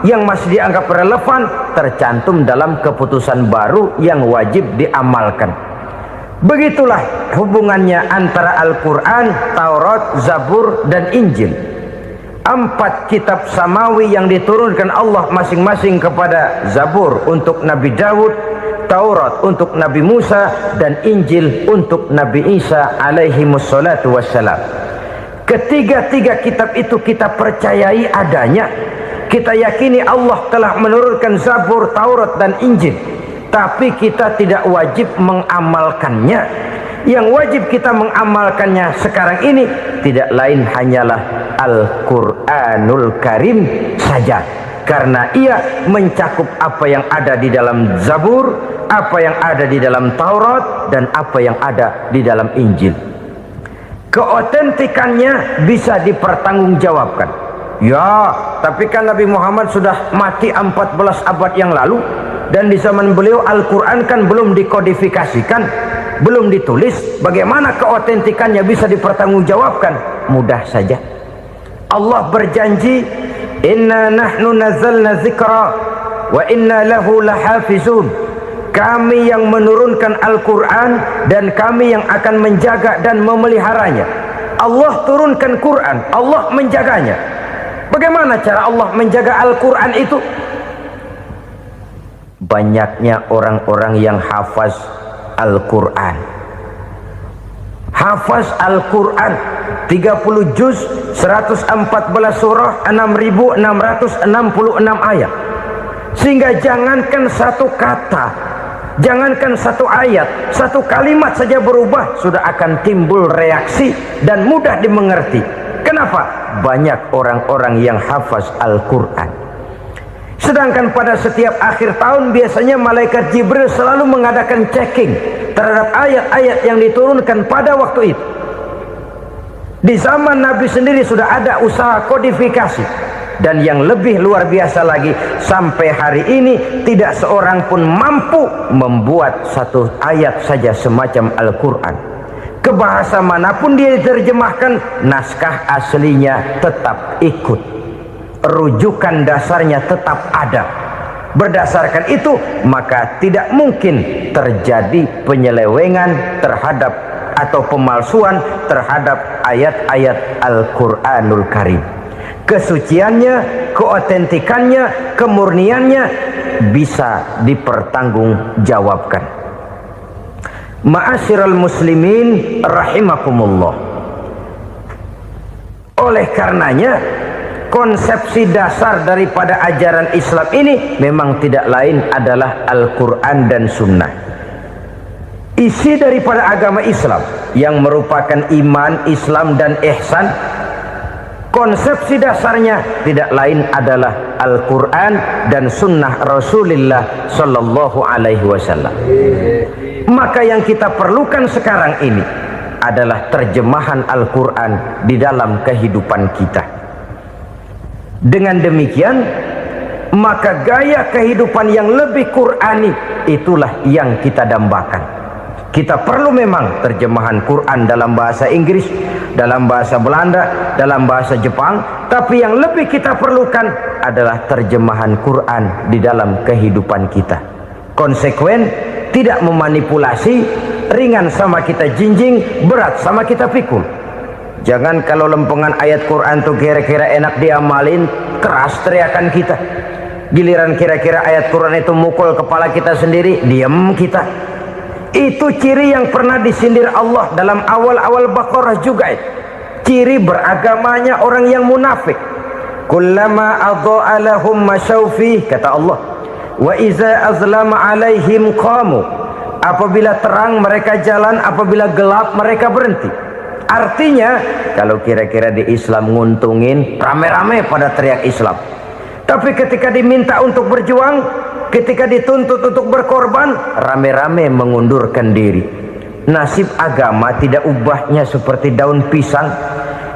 Speaker 1: yang masih dianggap relevan tercantum dalam keputusan baru yang wajib diamalkan. Begitulah hubungannya antara Al-Quran, Taurat, Zabur, dan Injil. 4 kitab samawi yang diturunkan Allah masing-masing kepada Zabur untuk Nabi Daud, Taurat untuk Nabi Musa, dan Injil untuk Nabi Isa alaihi wassalatu wassalam. Ketiga-tiga kitab itu kita percayai adanya, Kita yakini Allah telah menurunkan Zabur, Taurat dan Injil, tapi kita tidak wajib mengamalkannya. Yang wajib kita mengamalkannya sekarang ini tidak lain hanyalah Al-Quranul Karim saja, karena ia mencakup apa yang ada di dalam Zabur, apa yang ada di dalam Taurat, dan apa yang ada di dalam Injil. Keotentikannya bisa dipertanggungjawabkan. Ya, tapi kan Nabi Muhammad sudah mati 14 abad yang lalu, dan di zaman beliau Al-Quran kan belum dikodifikasikan, belum ditulis. Bagaimana keotentikannya bisa dipertanggungjawabkan? Mudah saja. Allah berjanji, inna nahnu nazzalna dzikra wa inna lahu lahafizun. Kami yang menurunkan Al-Quran dan kami yang akan menjaga dan memeliharanya. Allah turunkan Quran, Allah menjaganya. Bagaimana cara Allah menjaga Al-Quran itu? Banyaknya orang-orang yang hafaz Al-Quran. Hafaz Al-Quran 30 juz, 114 surah, 6.666 ayat. Sehingga jangankan satu kata, jangankan satu ayat, satu kalimat saja berubah, sudah akan timbul reaksi dan mudah dimengerti. Kenapa? Banyak orang-orang yang hafaz Al-Quran. Sedangkan pada setiap akhir tahun biasanya malaikat Jibril selalu mengadakan checking terhadap ayat-ayat yang diturunkan pada waktu itu. Di zaman Nabi sendiri sudah ada usaha kodifikasi. Dan yang lebih luar biasa lagi, sampai hari ini tidak seorang pun mampu membuat satu ayat saja semacam Al-Quran. Ke bahasa manapun dia diterjemahkan, naskah aslinya tetap ikut, rujukan dasarnya tetap ada. Berdasarkan itu maka tidak mungkin terjadi penyelewengan terhadap atau pemalsuan terhadap ayat-ayat Al-Quranul Karim. Kesuciannya, keotentikannya, kemurniannya bisa dipertanggungjawabkan. Ma'asyiral muslimin rahimakumullah. Oleh karenanya, konsepsi dasar daripada ajaran Islam ini memang tidak lain adalah Al-Quran dan Sunnah. Isi daripada agama Islam yang merupakan iman, Islam dan ihsan, konsepsi dasarnya tidak lain adalah Al-Quran dan Sunnah Rasulullah Sallallahu Alaihi Wasallam. Maka yang kita perlukan sekarang ini adalah terjemahan Al-Quran di dalam kehidupan kita. Dengan demikian, maka gaya kehidupan yang lebih Qurani itulah yang kita dambakan. Kita perlu memang terjemahan Quran dalam bahasa Inggris, dalam bahasa Belanda, dalam bahasa Jepang, tapi yang lebih kita perlukan adalah terjemahan Quran di dalam kehidupan kita. Konsekuen, tidak memanipulasi, ringan sama kita jinjing, berat sama kita pikul. Jangan kalau lempengan ayat Quran tuh kira-kira enak diamalin, keras teriakan kita. Giliran kira-kira ayat Quran itu mukul kepala kita sendiri, diam kita. Itu ciri yang pernah disindir Allah dalam awal-awal Baqarah juga. Ciri beragamanya orang yang munafik. Kullama adha'a lahum masyawfi, kata Allah, wa iza azlama alaihim qamu. Apabila terang mereka jalan, apabila gelap mereka berhenti. Artinya kalau kira-kira di Islam nguntungin, rame-rame pada teriak Islam. Tapi ketika diminta untuk berjuang, ketika dituntut untuk berkorban, rame-rame mengundurkan diri. Nasib agama tidak ubahnya seperti daun pisang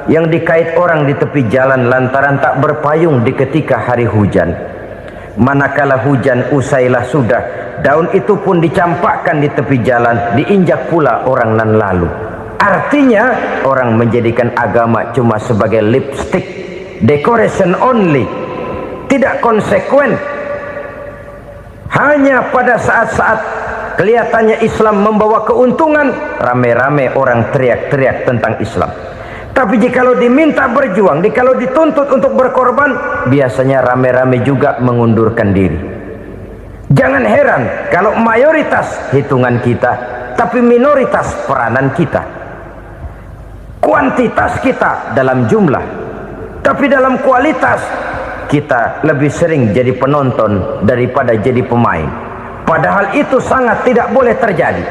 Speaker 1: yang dikait orang di tepi jalan lantaran tak berpayung di ketika hari hujan. Manakala hujan usailah sudah, daun itu pun dicampakkan di tepi jalan, diinjak pula orang nan lalu. Artinya orang menjadikan agama cuma sebagai lipstick, decoration only, tidak konsekuen. Hanya pada saat-saat kelihatannya Islam membawa keuntungan, rame-rame orang teriak-teriak tentang Islam. Tapi jikalau diminta berjuang, jikalau dituntut untuk berkorban, biasanya rame-rame juga mengundurkan diri. Jangan heran kalau mayoritas hitungan kita, tapi minoritas peranan kita. Kuantitas kita dalam jumlah, tapi dalam kualitas kita lebih sering jadi penonton daripada jadi pemain. Padahal itu sangat tidak boleh terjadi.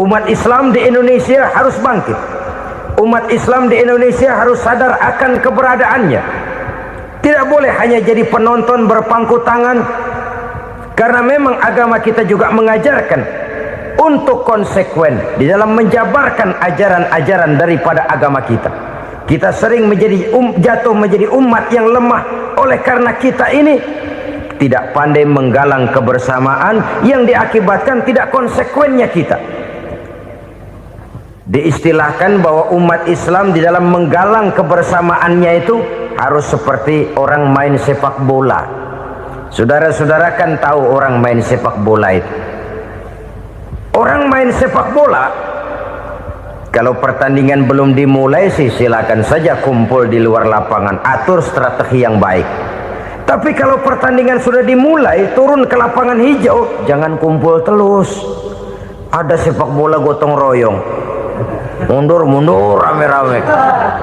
Speaker 1: Umat Islam di Indonesia harus bangkit. Umat Islam di Indonesia harus sadar akan keberadaannya. Tidak boleh hanya jadi penonton berpangku tangan, karena memang agama kita juga mengajarkan untuk konsekuen di dalam menjabarkan ajaran-ajaran daripada agama kita. Kita sering jatuh menjadi umat yang lemah oleh karena kita ini tidak pandai menggalang kebersamaan yang diakibatkan tidak konsekuennya kita. Diistilahkan bahwa umat Islam di dalam menggalang kebersamaannya itu harus seperti orang main sepak bola. Saudara-saudara kan tahu orang main sepak bola itu. Orang main sepak bola, kalau pertandingan belum dimulai sih silakan saja kumpul di luar lapangan, atur strategi yang baik. Tapi kalau pertandingan sudah dimulai, turun ke lapangan hijau, jangan kumpul terus. Ada sepak bola gotong royong, mundur-mundur rame-rame,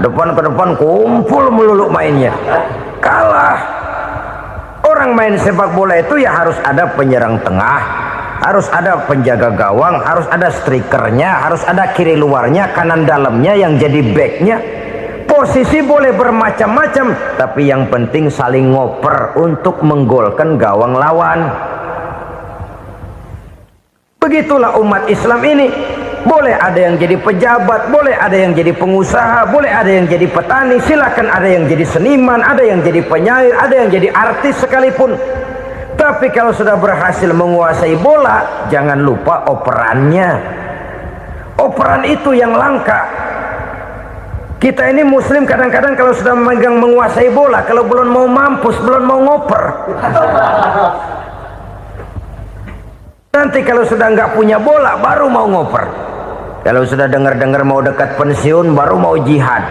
Speaker 1: depan ke depan kumpul melulu mainnya. Kalah. Orang main sepak bola itu ya harus ada penyerang tengah, harus ada penjaga gawang, harus ada strikernya, harus ada kiri luarnya, kanan dalamnya yang jadi backnya. Posisi boleh bermacam-macam, tapi yang penting saling ngoper untuk menggolkan gawang lawan. Begitulah umat Islam ini. Boleh ada yang jadi pejabat, boleh ada yang jadi pengusaha, boleh ada yang jadi petani, silakan ada yang jadi seniman, ada yang jadi penyair, ada yang jadi artis sekalipun. Tapi kalau sudah berhasil menguasai bola, jangan lupa operannya. Operan itu yang langka. Kita ini muslim kadang-kadang kalau sudah memegang menguasai bola, kalau belum mau mampus, belum mau ngoper. Nanti kalau sudah nggak punya bola, baru mau ngoper. Kalau sudah dengar-dengar mau dekat pensiun, baru mau jihad,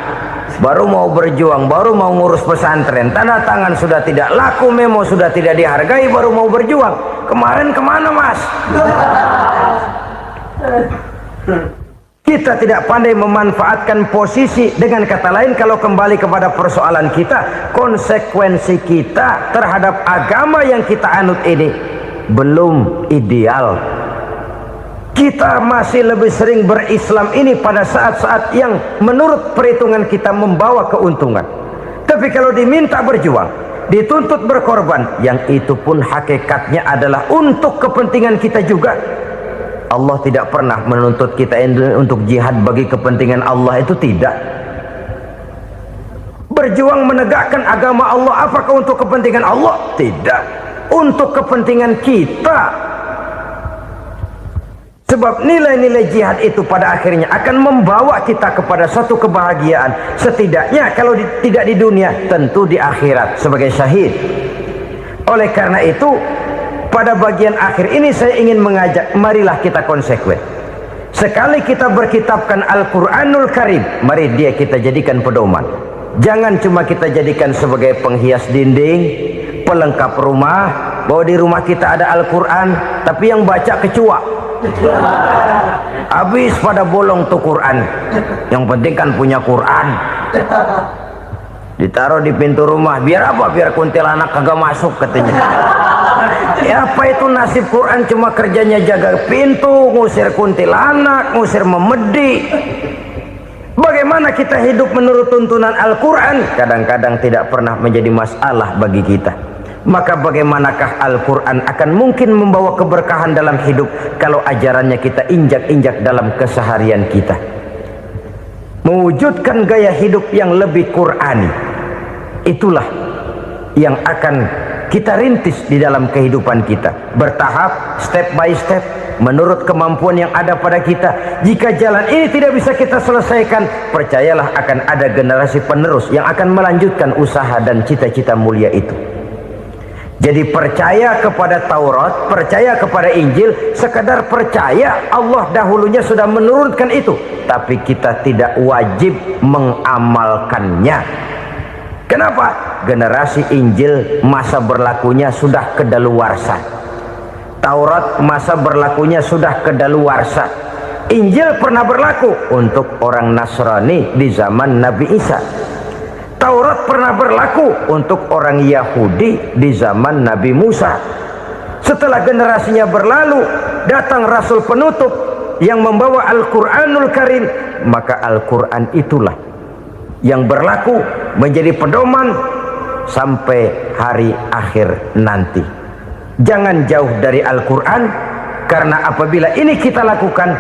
Speaker 1: baru mau berjuang, baru mau ngurus pesantren. Tanda tangan sudah tidak laku, memo sudah tidak dihargai, baru mau berjuang. Kemarin kemana mas? Kita tidak pandai memanfaatkan posisi. Dengan kata lain, kalau kembali kepada persoalan kita, konsekuensi kita terhadap agama yang kita anut ini belum ideal. Kita masih lebih sering berislam ini pada saat-saat yang menurut perhitungan kita membawa keuntungan. Tapi kalau diminta berjuang, dituntut berkorban, yang itu pun hakikatnya adalah untuk kepentingan kita juga. Allah tidak pernah menuntut kita untuk jihad bagi kepentingan Allah, itu tidak. Berjuang menegakkan agama Allah, apakah untuk kepentingan Allah? Tidak. Untuk kepentingan kita. Sebab nilai-nilai jihad itu pada akhirnya akan membawa kita kepada satu kebahagiaan. Setidaknya kalau tidak di dunia, tentu di akhirat sebagai syahid. Oleh karena itu, pada bagian akhir ini saya ingin mengajak, marilah kita konsekuen. Sekali kita berkitabkan Al-Quranul Karim, mari dia kita jadikan pedoman. Jangan cuma kita jadikan sebagai penghias dinding, pelengkap rumah, bahwa di rumah kita ada Al-Quran, tapi yang baca kecoa. Habis pada bolong tuh Quran. Yang penting kan punya Quran. Ditaruh di pintu rumah, biar apa? Biar kuntilanak kagak masuk katanya. Ya apa itu nasib Quran, cuma kerjanya jaga pintu, ngusir kuntilanak, ngusir memedi. Bagaimana kita hidup menurut tuntunan Al-Quran? Kadang-kadang tidak pernah menjadi masalah bagi kita. Maka bagaimanakah Al-Quran akan mungkin membawa keberkahan dalam hidup kalau ajarannya kita injak-injak dalam keseharian kita? Mewujudkan gaya hidup yang lebih Qurani, itulah yang akan kita rintis di dalam kehidupan kita, bertahap, step by step, menurut kemampuan yang ada pada kita. Jika jalan ini tidak bisa kita selesaikan, percayalah akan ada generasi penerus yang akan melanjutkan usaha dan cita-cita mulia itu. Jadi percaya kepada Taurat, percaya kepada Injil, sekadar percaya Allah dahulunya sudah menurunkan itu, tapi kita tidak wajib mengamalkannya. Kenapa? Generasi Injil masa berlakunya sudah kedaluwarsa. Taurat masa berlakunya sudah kedaluwarsa. Injil pernah berlaku untuk orang Nasrani di zaman Nabi Isa. Taurat pernah berlaku untuk orang Yahudi di zaman Nabi Musa. Setelah generasinya berlalu, datang Rasul penutup yang membawa Al-Quranul Karim, maka Al-Quran itulah yang berlaku menjadi pedoman sampai hari akhir nanti. Jangan jauh dari Al-Quran, karena apabila ini kita lakukan,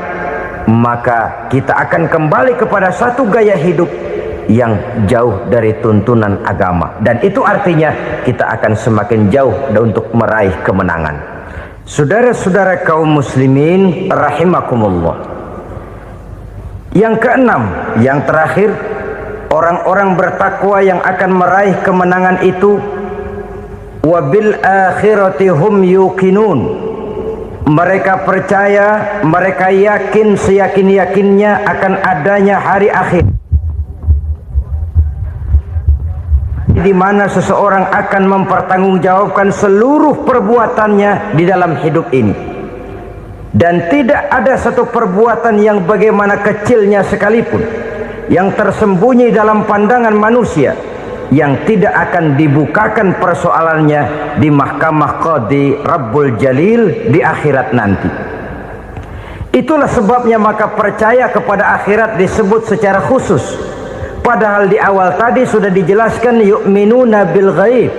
Speaker 1: maka kita akan kembali kepada satu gaya hidup yang jauh dari tuntunan agama, dan itu artinya kita akan semakin jauh untuk meraih kemenangan. Saudara-saudara kaum muslimin rahimakumullah, yang keenam, yang terakhir, orang-orang bertakwa yang akan meraih kemenangan itu wabil akhirati hum yuqinun. Mereka percaya, mereka yakin seyakin-yakinnya akan adanya hari akhir, di mana seseorang akan mempertanggungjawabkan seluruh perbuatannya di dalam hidup ini, dan tidak ada satu perbuatan yang bagaimana kecilnya sekalipun yang tersembunyi dalam pandangan manusia yang tidak akan dibukakan persoalannya di mahkamah Qadi Rabbul Jalil di akhirat nanti. Itulah sebabnya maka percaya kepada akhirat disebut secara khusus, padahal di awal tadi sudah dijelaskan yu'minuna bil ghaib,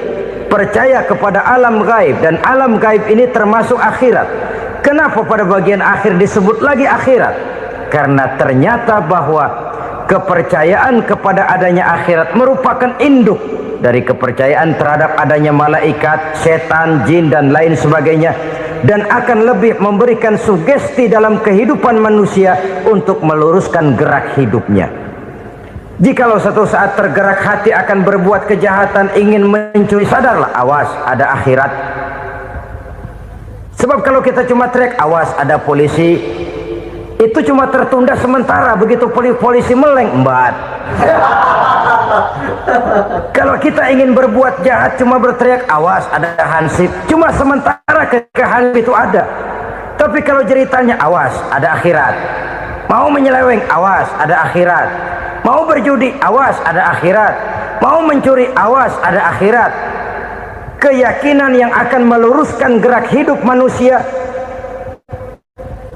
Speaker 1: percaya kepada alam gaib, dan alam gaib ini termasuk akhirat. Kenapa pada bagian akhir disebut lagi akhirat? Karena ternyata bahwa kepercayaan kepada adanya akhirat merupakan induk dari kepercayaan terhadap adanya malaikat, setan, jin, dan lain sebagainya, dan akan lebih memberikan sugesti dalam kehidupan manusia untuk meluruskan gerak hidupnya. Jikalau satu saat tergerak hati akan berbuat kejahatan, ingin mencuri, sadarlah, awas ada akhirat. Sebab kalau kita cuma teriak awas ada polisi, itu cuma tertunda sementara, begitu polisi meleng embat. Kalau kita ingin berbuat jahat cuma berteriak awas ada hansip, cuma sementara ketika hansip itu ada. Tapi kalau ceritanya awas ada akhirat, mau menyeleweng awas ada akhirat, mau berjudi awas ada akhirat, mau mencuri awas ada akhirat. Keyakinan yang akan meluruskan gerak hidup manusia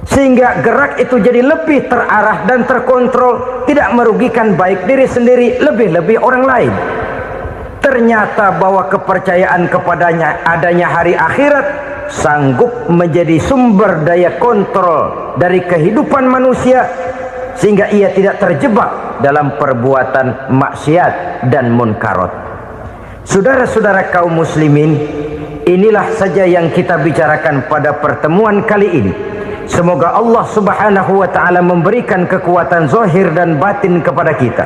Speaker 1: sehingga gerak itu jadi lebih terarah dan terkontrol, tidak merugikan baik diri sendiri, lebih-lebih orang lain. Ternyata bahwa kepercayaan kepadanya adanya hari akhirat sanggup menjadi sumber daya kontrol dari kehidupan manusia, sehingga ia tidak terjebak dalam perbuatan maksiat dan munkarat. Saudara-saudara kaum muslimin, inilah saja yang kita bicarakan pada pertemuan kali ini. Semoga Allah subhanahu wa ta'ala memberikan kekuatan zahir dan batin kepada kita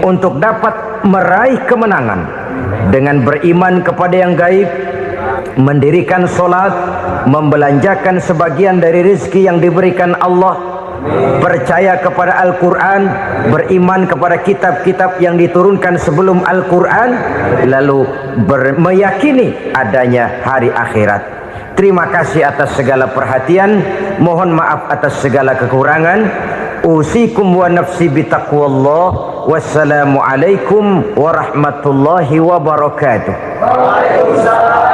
Speaker 1: untuk dapat meraih kemenangan dengan beriman kepada yang gaib, mendirikan solat, membelanjakan sebagian dari rezeki yang diberikan Allah, percaya kepada Al-Quran, beriman kepada kitab-kitab yang diturunkan sebelum Al-Quran, lalu meyakini adanya hari akhirat. Terima kasih atas segala perhatian, mohon maaf atas segala kekurangan. Usikum wa nafsi bitaqwallah. Wassalamualaikum warahmatullahi wabarakatuh. Waalaikumsalam.